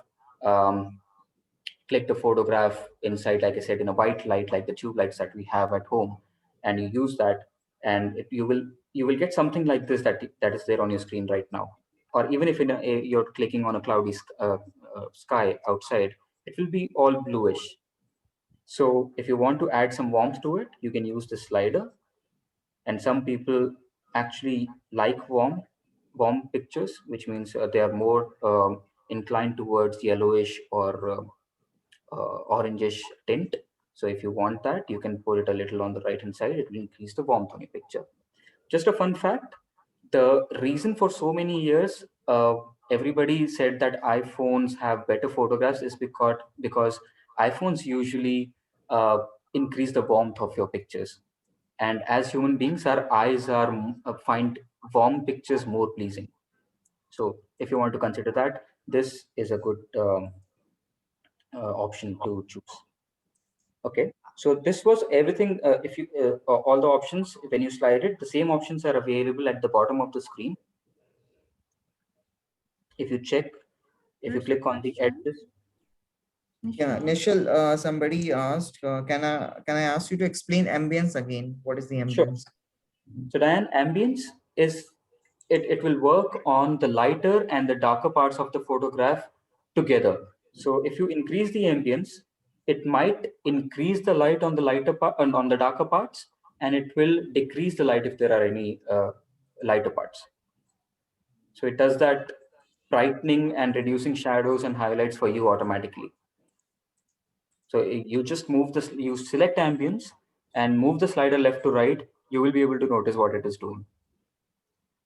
clicked a photograph inside, like I said, in a white light, like the tube lights that we have at home, and you use that, and you will get something like this that is there on your screen right now. Or even if you're clicking on a cloudy sky outside, it will be all bluish. So if you want to add some warmth to it, you can use the slider. And some people actually like warm pictures, which means they are more inclined towards yellowish or orangish tint. So if you want that, you can put it a little on the right hand side. It will increase the warmth on your picture. Just a fun fact, the reason for so many years everybody said that iPhones have better photographs is because iPhones usually increase the warmth of your pictures. And as human beings, our eyes find warm pictures more pleasing. So if you want to consider that, this is a good option to choose. Okay, so this was everything. If you all the options, when you slide it, the same options are available at the bottom of the screen. If you check, if you There's a click on the question. edges. Yeah, Nischal. Nishal, somebody asked, can I ask you to explain ambience again? What is the Sure. ambience? So Diane, ambience is it will work on the lighter and the darker parts of the photograph together. So if you increase the ambience, it might increase the light on the lighter part and on the darker parts, and it will decrease the light if there are any lighter parts. So it does that brightening and reducing shadows and highlights for you automatically. So you just move this, you select ambience and move the slider left to right, you will be able to notice what it is doing.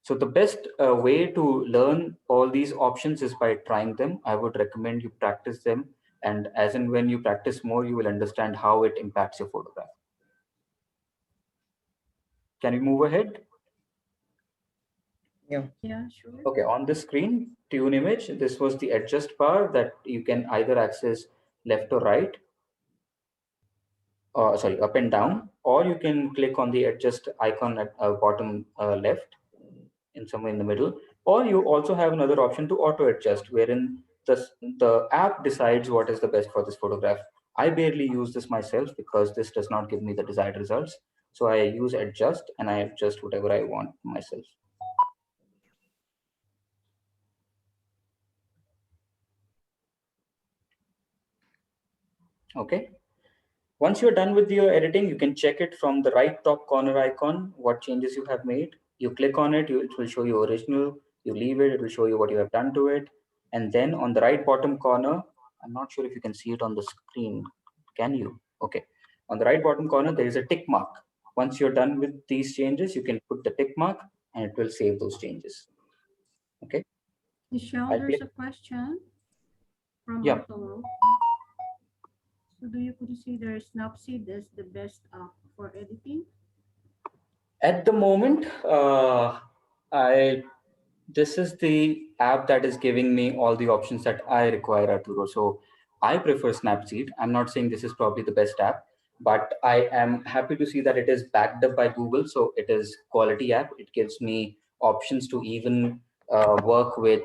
So the best way to learn all these options is by trying them. I would recommend you practice them. And as and when you practice more, you will understand how it impacts your photograph. Can we move ahead? Yeah. Yeah, sure. Okay, on the screen, tune image, this was the adjust bar that you can either access left or right, sorry, up and down, or you can click on the adjust icon at bottom left in somewhere in the middle, or you also have another option to auto adjust, wherein the app decides what is the best for this photograph. I barely use this myself because this does not give me the desired results. So I use adjust and I adjust whatever I want myself. Okay. Once you're done with your editing, you can check it from the right top corner icon, what changes you have made. You click on it, it will show you original. You leave it, it will show you what you have done to it. And then on the right bottom corner, I'm not sure if you can see it on the screen. Can you? Okay. On the right bottom corner, there is a tick mark. Once you're done with these changes, you can put the tick mark and it will save those changes. Okay. Nischal, there's a question from Yeah. Arturo. So do you consider Snapseed as the best app for editing? At the moment, I This is the app that is giving me all the options that I require, Arturo. So I prefer Snapseed. I'm not saying this is probably the best app, but I am happy to see that it is backed up by Google. So it is quality app. It gives me options to even work with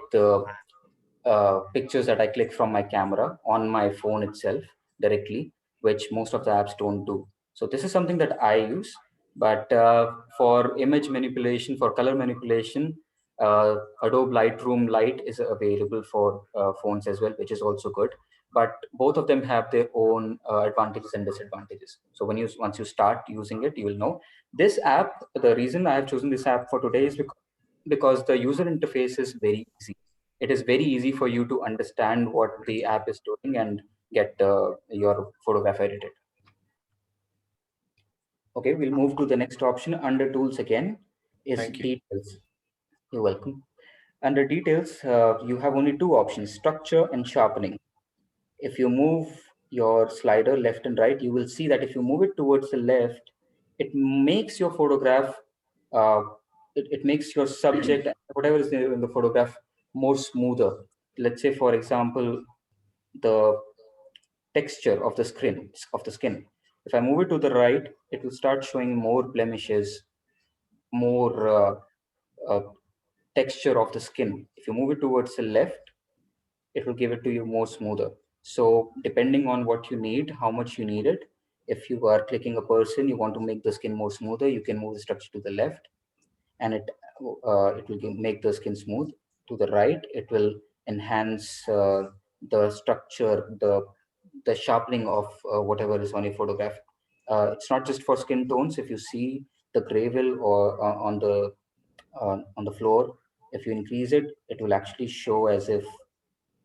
pictures that I click from my camera on my phone itself directly, which most of the apps don't do. So this is something that I use. But for image manipulation, for color manipulation, Adobe Lightroom Lite is available for phones as well, which is also good. But both of them have their own advantages and disadvantages. So when you once you start using it, you will know. This app, the reason I have chosen this app for today is because the user interface is very easy. It is very easy for you to understand what the app is doing and get your photograph edited. Okay, we'll move to the next option under tools again is Thank you. details. You're welcome. Under details, you have only two options, structure and sharpening. If you move your slider left and right, you will see that if you move it towards the left, it makes your photograph, uh, it makes your subject, whatever is there in the photograph, more smoother. Let's say, for example, the texture of the skin. If I move it to the right, it will start showing more blemishes, more uh, texture of the skin. If you move it towards the left, it will give it to you more smoother. So depending on what you need, how much you need it, if you are clicking a person, you want to make the skin more smoother, you can move the structure to the left, and it will make the skin smooth. To the right, it will enhance the structure, the sharpening of whatever is on your photograph. It's not just for skin tones. If you see the gravel or on the floor, if you increase it, it will actually show as if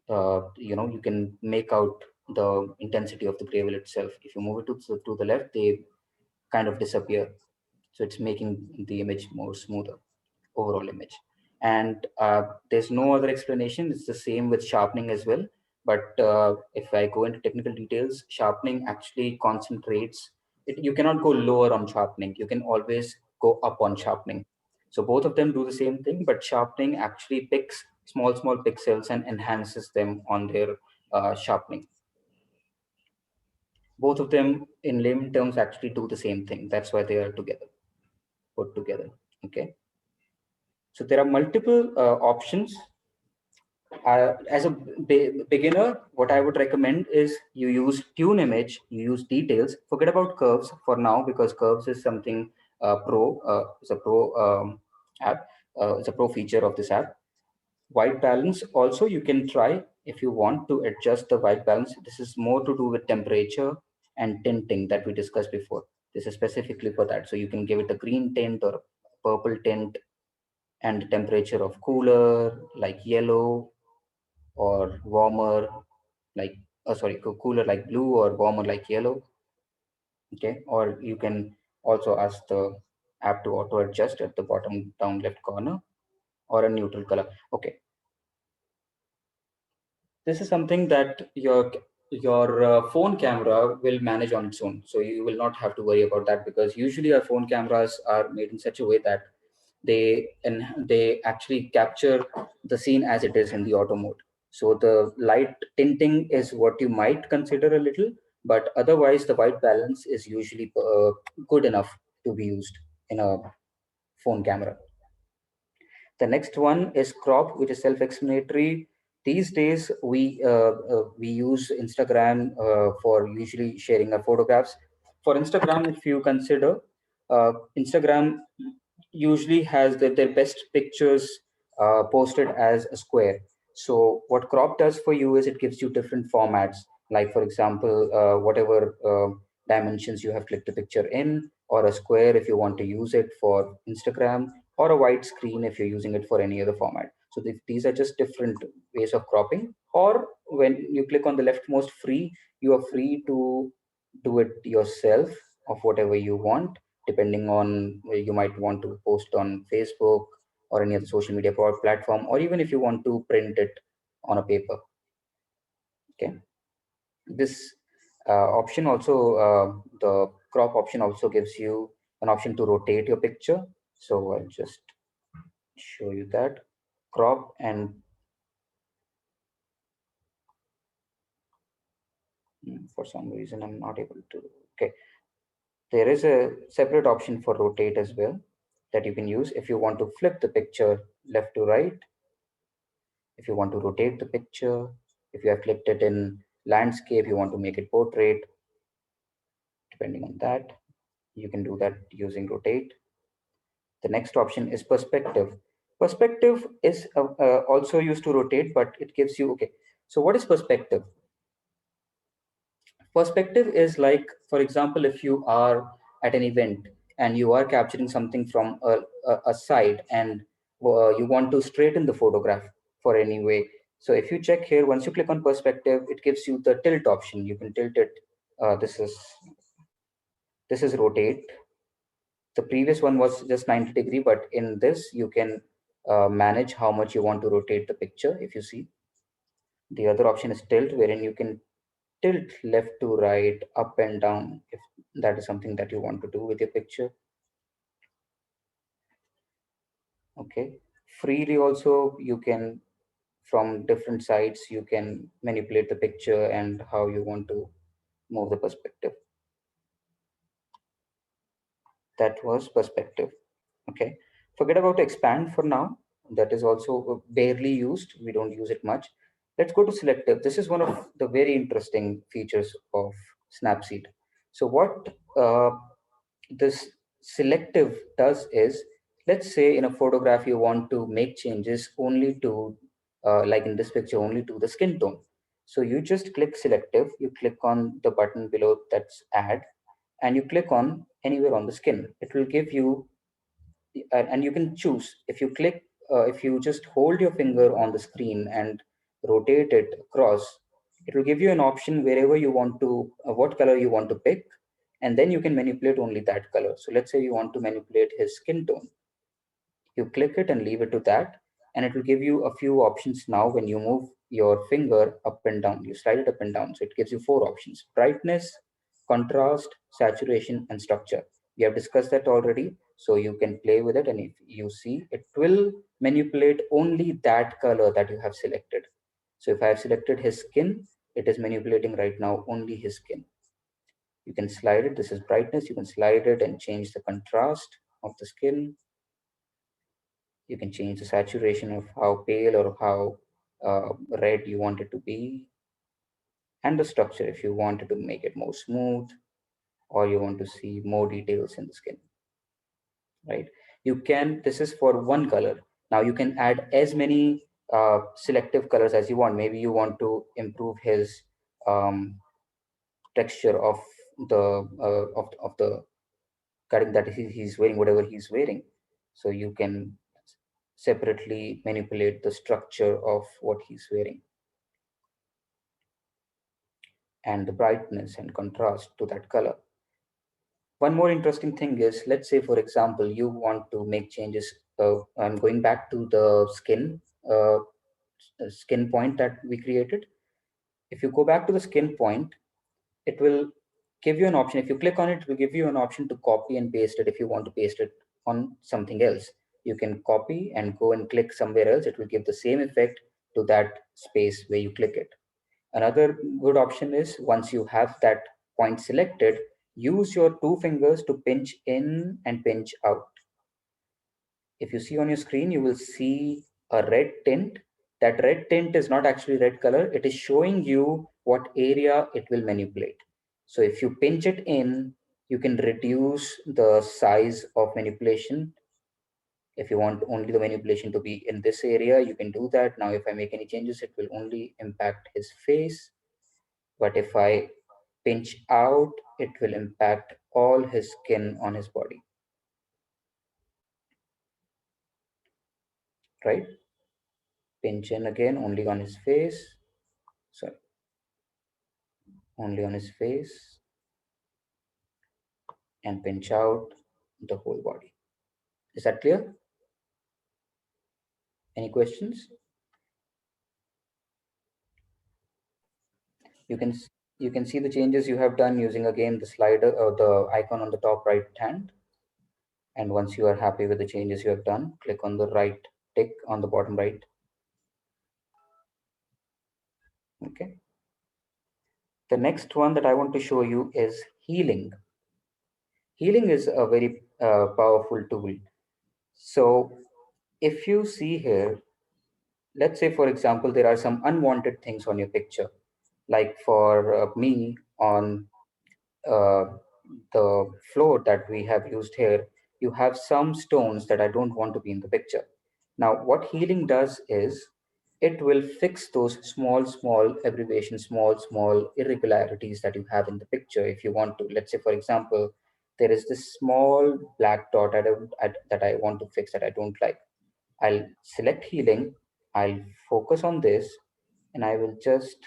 you can make out the intensity of the gravel itself. If you move it to the left, they kind of disappear. So it's making the image more smoother, overall image. And there's no other explanation. It's the same with sharpening as well. But if I go into technical details, sharpening actually concentrates. You cannot go lower on sharpening. You can always go up on sharpening. So both of them do the same thing, but sharpening actually picks small pixels and enhances them on their sharpening. Both of them in layman terms actually do the same thing. That's why they are together, put together. Okay. So there are multiple options. As a beginner, what I would recommend is you use tune image, you use details, forget about curves for now, because curves is something it's a pro app, it's a pro feature of this app. White balance also you can try if you want to adjust the white balance. This is more to do with temperature and tinting that we discussed before. This is specifically for that. So you can give it a green tint or a purple tint, and temperature of cooler like yellow, or warmer like cooler like blue, or warmer like yellow. Okay, or you can also ask the app to auto adjust at the bottom down left corner, or a neutral color. Okay, this is something that your phone camera will manage on its own, so you will not have to worry about that, because usually our phone cameras are made in such a way that they actually capture the scene as it is in the auto mode. So the light tinting is what you might consider a little, but otherwise the white balance is usually good enough to be used in a phone camera. The next one is crop, which is self-explanatory. These days, we use Instagram for usually sharing our photographs. For Instagram, if you consider, Instagram usually has their best pictures posted as a square. So what crop does for you is it gives you different formats. Like for example, whatever dimensions you have clicked the picture in, or a square if you want to use it for Instagram, or a white screen if you're using it for any other format. So these are just different ways of cropping. Or when you click on the leftmost free, you are free to do it yourself of whatever you want, depending on you might want to post on Facebook or any other social media platform, or even if you want to print it on a paper. Okay, this option also, the crop option also gives you an option to rotate your picture. So I'll just show you that. crop and for some reason I'm not able to. Okay, there is a separate option for rotate as well that you can use if you want to flip the picture left to right, if you want to rotate the picture, if you have clicked it in landscape, you want to make it portrait, depending on that, you can do that using rotate. The next option is perspective. Perspective is also used to rotate, but it gives you, okay, so what is perspective? Perspective is like, for example, if you are at an event and you are capturing something from a side and you want to straighten the photograph for any way. So if you check here, once you click on perspective, it gives you the tilt option. You can tilt it. This is rotate. The previous one was just 90-degree, but in this you can manage how much you want to rotate the picture. If you see, the other option is tilt, wherein you can tilt left to right, up and down, if that is something that you want to do with your picture. Okay, freely also you can, from different sides, you can manipulate the picture and how you want to move the perspective. That was perspective. Okay, forget about expand for now. That is also barely used. We don't use it much. Let's go to selective. This is one of the very interesting features of Snapseed. So what this selective does is, let's say in a photograph you want to make changes only to like in this picture, only to the skin tone. So you just click selective, you click on the button below that's add, and you click on anywhere on the skin. It will give you and you can choose. If you click if you just hold your finger on the screen and rotate it across, it will give you an option wherever you want to what color you want to pick, and then you can manipulate only that color. So let's say you want to manipulate his skin tone, you click it and leave it to that, and it will give you a few options. Now when you move your finger up and down, you slide it up and down, so it gives you 4 options: brightness, contrast, saturation, and structure. We have discussed that already, so you can play with it, and if you see, it will manipulate only that color that you have selected. So if I have selected his skin, it is manipulating right now only his skin. You can slide it. This is brightness. You can slide it and change the contrast of the skin. You can change the saturation of how pale or how red you want it to be. And the structure, if you wanted to make it more smooth or you want to see more details in the skin, right? You can, this is for one color. Now you can add as many selective colors as you want. Maybe you want to improve his texture of of the cutting that he's wearing, whatever he's wearing. So you can separately manipulate the structure of what he's wearing and the brightness and contrast to that color. One more interesting thing is, let's say, for example, you want to make changes. I'm going back to the skin point that we created. If you go back to the skin point, it will give you an option. If you click on it, it will give you an option to copy and paste it. If you want to paste it on something else, you can copy and go and click somewhere else. It will give the same effect to that space where you click it. Another good option is, once you have that point selected, use your 2 fingers to pinch in and pinch out. If you see on your screen, you will see a red tint. That red tint is not actually red color. It is showing you what area it will manipulate. So if you pinch it in, you can reduce the size of manipulation. If you want only the manipulation to be in this area, you can do that. Now, if I make any changes, it will only impact his face. But if I pinch out, it will impact all his skin on his body, right? Pinch in again, only on his face. Sorry, only on his face, and pinch out the whole body. Is that clear? Any questions? You can you can see the changes you have done using again the slider or the icon on the top right hand. And once you are happy with the changes you have done, click on the right tick on the bottom right. Okay. The next one that I want to show you is healing. Healing is a very powerful tool. So if you see here, let's say, for example, there are some unwanted things on your picture. Like for me on uh, the floor that we have used here, you have some stones that I don't want to be in the picture. Now, what healing does is it will fix those small abbreviations, small irregularities that you have in the picture. If you want to, let's say, for example, there is this small black dot that I want to fix that I don't like. I'll select healing, I'll focus on this, and I will just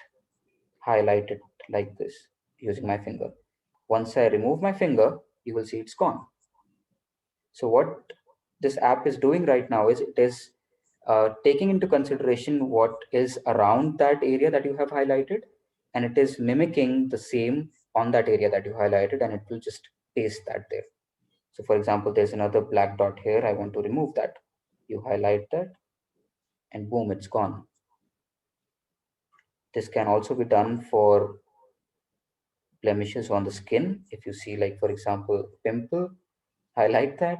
highlight it like this using my finger. Once I remove my finger, you will see it's gone. So what this app is doing right now is it is taking into consideration what is around that area that you have highlighted, and it is mimicking the same on that area that you highlighted, and it will just paste that there. So for example, there's another black dot here. I want to remove that. You highlight that, and boom, it's gone. This can also be done for blemishes on the skin. If you see, like, for example, pimple, highlight that,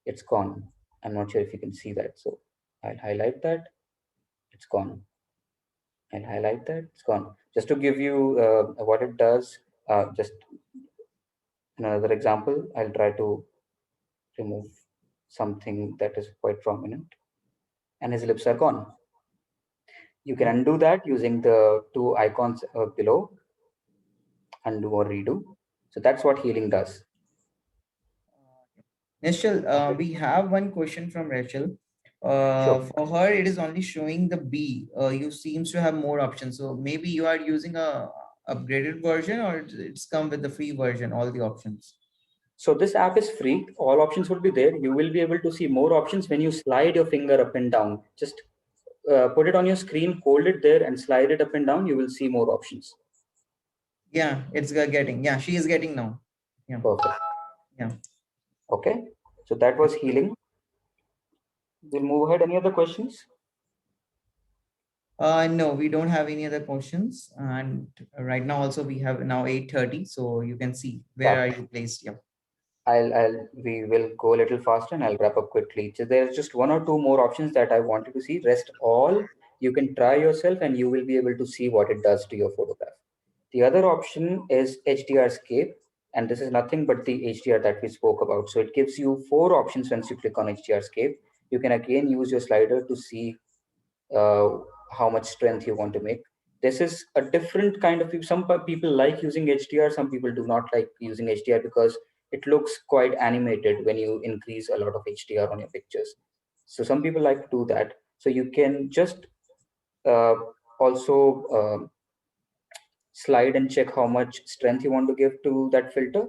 it's gone. I'm not sure if you can see that. So I'll highlight that, it's gone. I'll highlight that, it's gone. Just to give you what it does, just another example, I'll try to remove something that is quite prominent, and his lips are gone. You can undo that using the two icons below, undo or redo. So that's what healing does. Nischal, Okay, we have one question from Rachel. sure. For her, it is only showing the B. You seems to have more options. So maybe you are using a upgraded version, or it's come with the free version, all the options. So this app is free. All options will be there. You will be able to see more options when you slide your finger up and down. Just put it on your screen, hold it there, and slide it up and down. You will see more options. Yeah, it's getting. Yeah, she is getting now. Yeah, Perfect. yeah. Okay. So that was healing. We'll move ahead. Any other questions? No, we don't have any other questions. And right now also we have now 8:30. So you can see where Yeah. are you placed. Yeah. We will go a little faster and I'll wrap up quickly. So there's just one or two more options that I wanted to see. Rest all you can try yourself and you will be able to see what it does to your photograph. The other option is HDR scape, and this is nothing but the HDR that we spoke about. So it gives you four options once you click on HDR scape. You can again use your slider to see uh, how much strength you want to make. This is a different kind of, some people like using HDR, some people do not like using HDR because it looks quite animated when you increase a lot of HDR on your pictures. So some people like to do that. So you can just uh, also slide and check how much strength you want to give to that filter,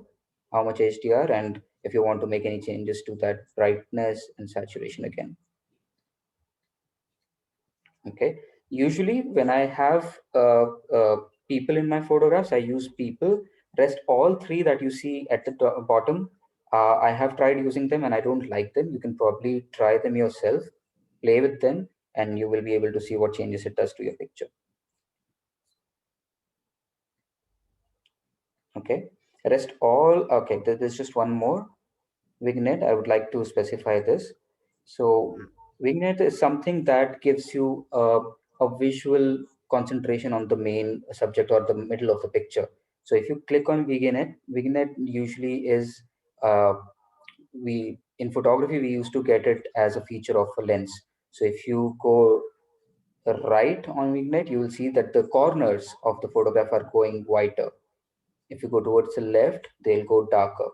how much HDR, and if you want to make any changes to that brightness and saturation again. Okay. Usually when I have people in my photographs, I use people. Rest all three that you see at the bottom, I have tried using them and I don't like them. You can probably try them yourself, play with them, and you will be able to see what changes it does to your picture. Okay. Rest all, okay, there's just one more. Vignette, I would like to specify this. So vignette is something that gives you a visual concentration on the main subject or the middle of the picture. So if you click on vignette, vignette usually is, we in photography, we used to get it as a feature of a lens. So if you go right on vignette, you will see that the corners of the photograph are going whiter. If you go towards the left, they'll go darker.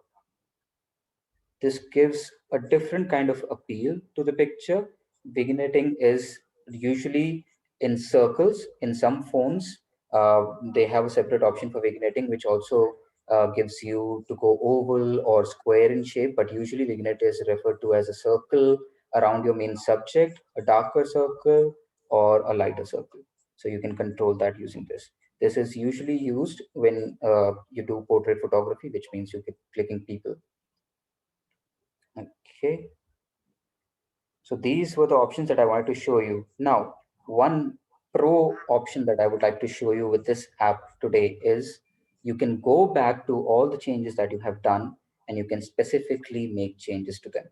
This gives a different kind of appeal to the picture. Vignetting is usually in circles. In some phones, they have a separate option for vignetting, which also gives you to go oval or square in shape. But usually, vignette is referred to as a circle around your main subject, a darker circle, or a lighter circle. So you can control that using this. This is usually used when you do portrait photography, which means you keep clicking people. Okay. So these were the options that I wanted to show you. Now, one pro option that I would like to show you with this app today is you can go back to all the changes that you have done and you can specifically make changes to them.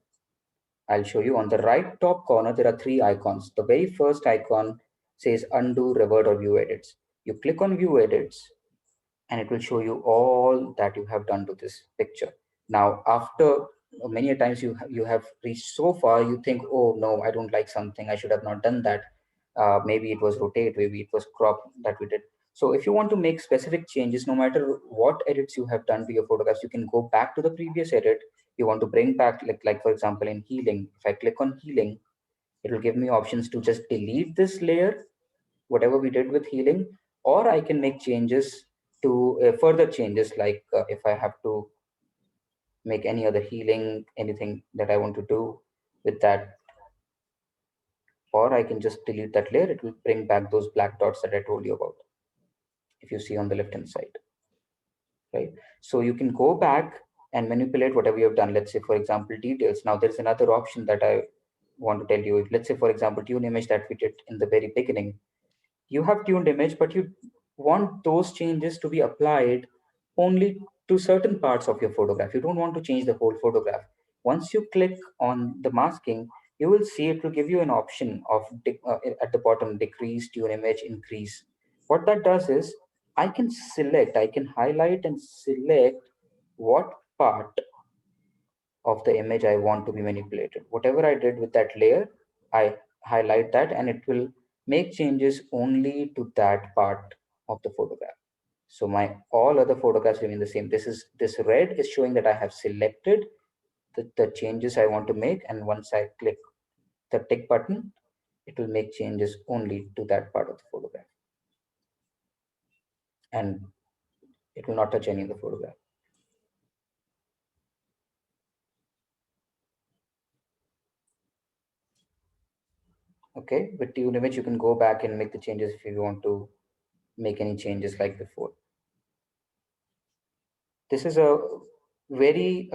I'll show you on the right top corner, there are three icons. The very first icon says undo, revert, or view edits. You click on view edits and it will show you all that you have done to this picture. Now, after many a times you have reached so far, you think, oh no, I don't like something, I should have not done that. Maybe it was rotate, maybe it was crop that we did. So if you want to make specific changes, no matter what edits you have done to your photographs, you can go back to the previous edit. You want to bring back, like for example, in healing, if I click on healing, it will give me options to just delete this layer, whatever we did with healing, or I can make changes to further changes, like if I have to make any other healing, anything that I want to do with that, or I can just delete that layer. It will bring back those black dots that I told you about, if you see on the left hand side, right? So you can go back and manipulate whatever you have done. Let's say, for example, details. Now there's another option that I want to tell you. Let's say, for example, tune image that we did in the very beginning. You have tuned image, but you want those changes to be applied only to certain parts of your photograph. You don't want to change the whole photograph. Once you click on the masking, you will see it will give you an option of at the bottom, decrease, tune image, increase. What that does is I can highlight and select what part of the image I want to be manipulated. Whatever I did with that layer, I highlight that and it will make changes only to that part of the photograph. So my all other photographs remain the same. This red is showing that I have selected the changes I want to make, and once I click the tick button, it will make changes only to that part of the photograph, and it will not touch any of the photograph. Okay, with tune image, you can go back and make the changes if you want to make any changes like before. This is a very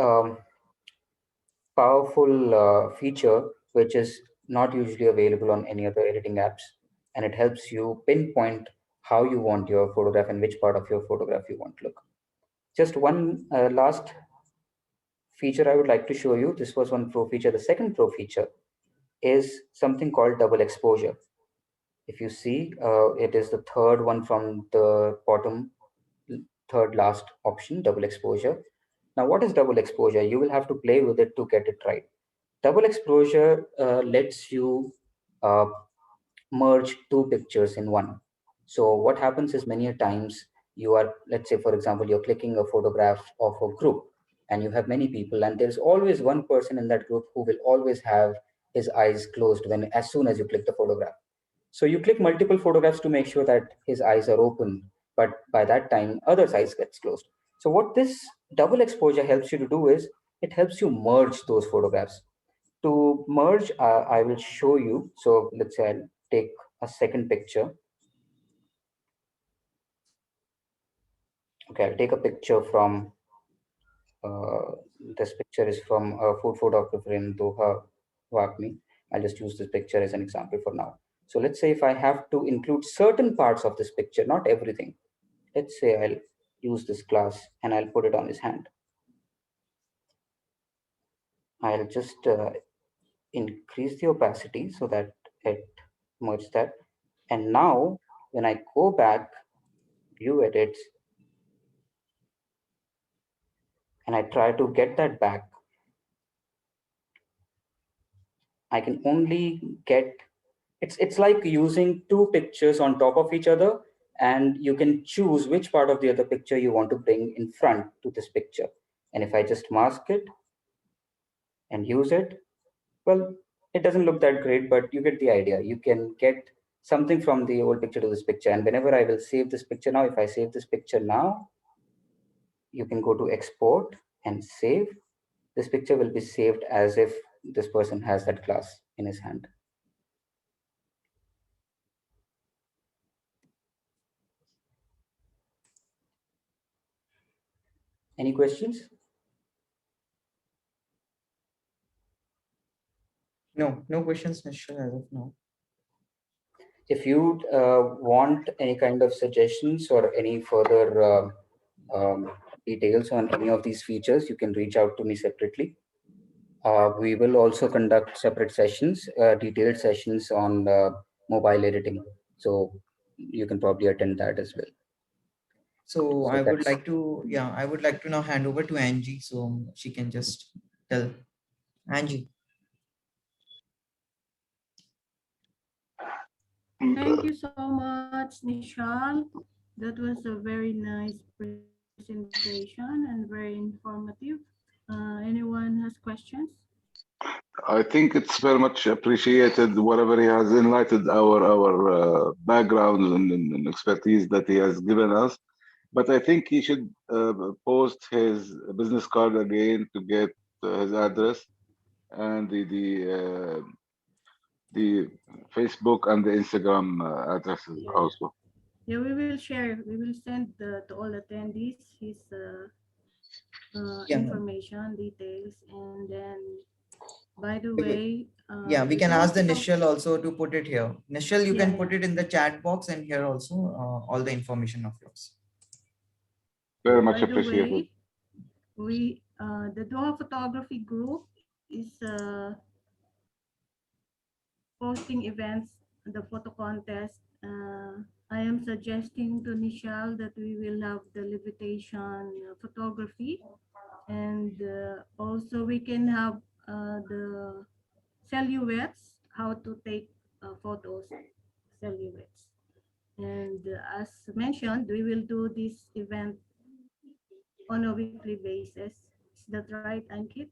powerful feature which is not usually available on any other editing apps, and it helps you pinpoint how you want your photograph and which part of your photograph you want to look. Just one last feature I would like to show you. This was one pro feature. The second pro feature is something called double exposure. If you see, it is the third one from the bottom, third last option, double exposure. Now, what is double exposure? You will have to play with it to get it right. Double exposure lets you uh, merge two pictures in one. So what happens is many a times you are, let's say, for example, you're clicking a photograph of a group and you have many people, and there's always one person in that group who will always have his eyes closed when as soon as you click the photograph. So you click multiple photographs to make sure that his eyes are open, but by that time, other eyes gets closed. So what this double exposure helps you to do is it helps you merge those photographs. To merge, I will show you. So let's say I'll take a second picture. Okay, I'll take a picture from, uh, this picture is from a food photographer in Doha, Wakmi. I'll just use this picture as an example for now. So let's say if I have to include certain parts of this picture, not everything. Let's say I'll use this glass and I'll put it on his hand. I'll just increase the opacity so that it merges that. And now when I go back, view edits, and I try to get that back, I can only get, it's like using two pictures on top of each other, and you can choose which part of the other picture you want to bring in front to this picture. And if I just mask it and use it, well, it doesn't look that great, but you get the idea. You can get something from the old picture to this picture. And whenever I will save this picture now, if I save this picture now, you can go to export and save. This picture will be saved as if this person has that glass in his hand. Any questions? No questions, Nischal, as of now. If you want any kind of suggestions or any further details on any of these features, you can reach out to me separately. We will also conduct separate sessions, detailed sessions on mobile editing. So you can probably attend that as well. So So I would that's like to, yeah, I would like to now hand over to Angie so she can just tell. Angie. Thank you so much, Nishal. That was a very nice presentation and very informative. Anyone has questions? I think it's very much appreciated whatever he has enlightened our backgrounds and expertise that he has given us. But I think he should post his business card again to get his address and the Facebook and the Instagram addresses Yeah, yeah. also. Yeah, we will share. We will send to all attendees his Yeah, information, details, and then, by the we will, way, yeah, we the can Doha ask the photo. Nischal also to put it here. Nischal, you Yeah, can yeah. put it in the chat box and here also all the information of yours. Very much By the appreciated. way, we the Doha Photography Group is posting events, the photo contest. I am suggesting to Nishal that we will have the levitation photography, and also we can have the silhouettes, how to take photos, silhouettes. And as mentioned, we will do this event on a weekly basis. Is that right, Ankit?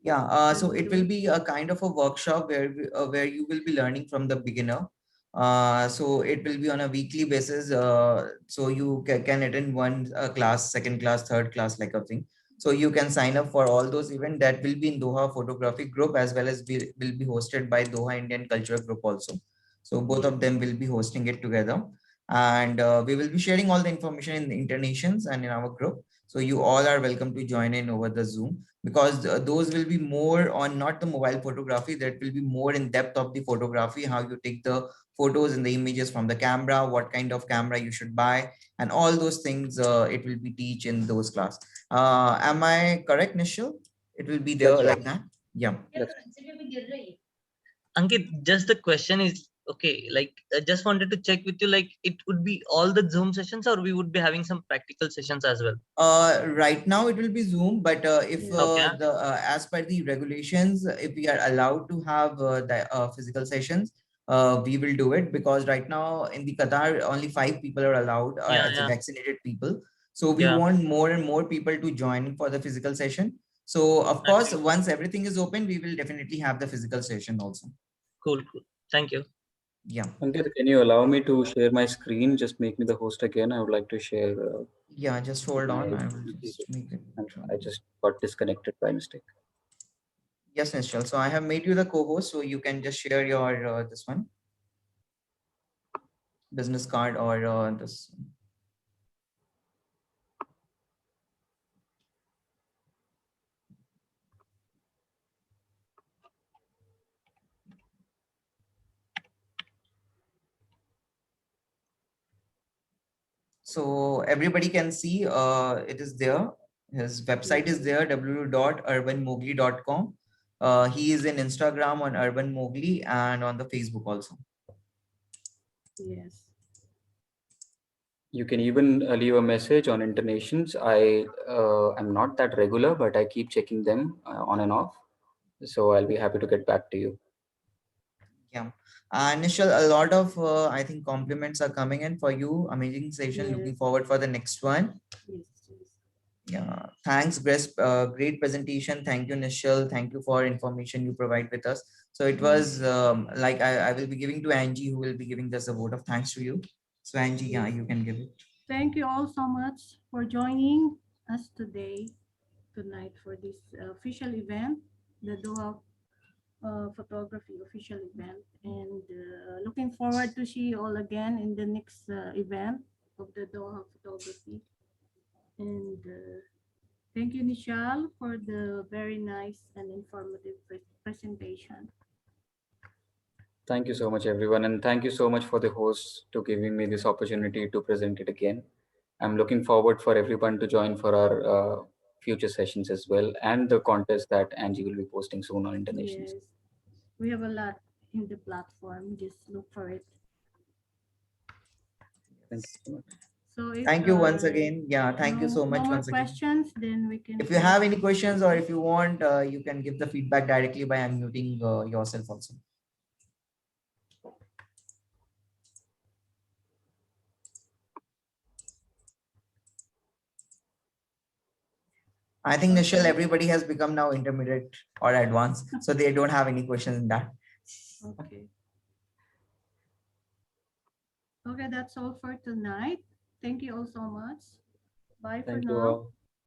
Yeah, And so it will be a kind of a workshop where you will be learning from the beginner. So it will be on a weekly basis. So you can attend one class, second class, third class, like a thing. So you can sign up for all those events that will be in Doha Photography Group, as well as will be hosted by Doha Indian Cultural Group also. So both yes, of them will be hosting it together, and we will be sharing all the information in the Internations and in our group. So you all are welcome to join in over the Zoom, because those will be more on not the mobile photography, that will be more in depth of the photography, how you take the photos and the images from the camera, what kind of camera you should buy, and all those things it will be teach in those class. Am I correct, Nishal? It will be there that's right. like that. Yeah. That's Ankit, just the question is okay. Like, I just wanted to check with you. Like, it would be all the Zoom sessions, or we would be having some practical sessions as well. Right now it will be Zoom, but if yes, Okay. the as per the regulations, if we are allowed to have the physical sessions, we will do it, because right now in the Qatar only 5 people are allowed Yeah, as a yeah, vaccinated people. So we yeah. want more and more people to join for the physical session. So of course, Agree. once everything is open, we will definitely have the physical session also. Cool, cool. Thank you. Yeah. Ankit, can you allow me to share my screen? Just make me the host again. I would like to share Yeah, just hold on. my. I will just make it. I just got disconnected by mistake. Yes, Nischal. So I have made you the co-host, so you can just share your this one business card or this. So everybody can see it is there. His website is there, www.urbanmogli.com. He is in Instagram on Urban Mowgli and on the Facebook also. yes. You can even leave a message on Internations. I am not that regular, but I keep checking them on and off. So I'll be happy to get back to you. Yeah. And Nishal, a lot of I think compliments are coming in for you. Amazing session. Yes, Looking forward for the next one. yes, yes. Yeah, thanks, great presentation. Thank you, Nishal. Thank you for information you provide with us. So it Yes, was like I will be giving to Angie, who will be giving this a vote of thanks to you. So Angie, yeah, yes. you can give it. Thank you all so much for joining us tonight for this official event, the Doha photography official event, and looking forward to see you all again in the next event of the Doha photography. And thank you, Nishal, for the very nice and informative presentation. Thank you so much, everyone. And thank you so much for the host to giving me this opportunity to present it again. I'm looking forward for everyone to join for our future sessions as well, and the contest that Angie will be posting soon on Internations. Yes, we have a lot in the platform. Just look for it. Thank you so much. So if Thank you once again. Yeah, thank you so no much more once again. questions, then we can. If you have any questions or if you want, you can give the feedback directly by unmuting yourself also. I think, Nischal, everybody has become now intermediate or advanced, so they don't have any questions in that. Okay. Okay, that's all for tonight. Thank you all so much. Bye for Thank you now. all.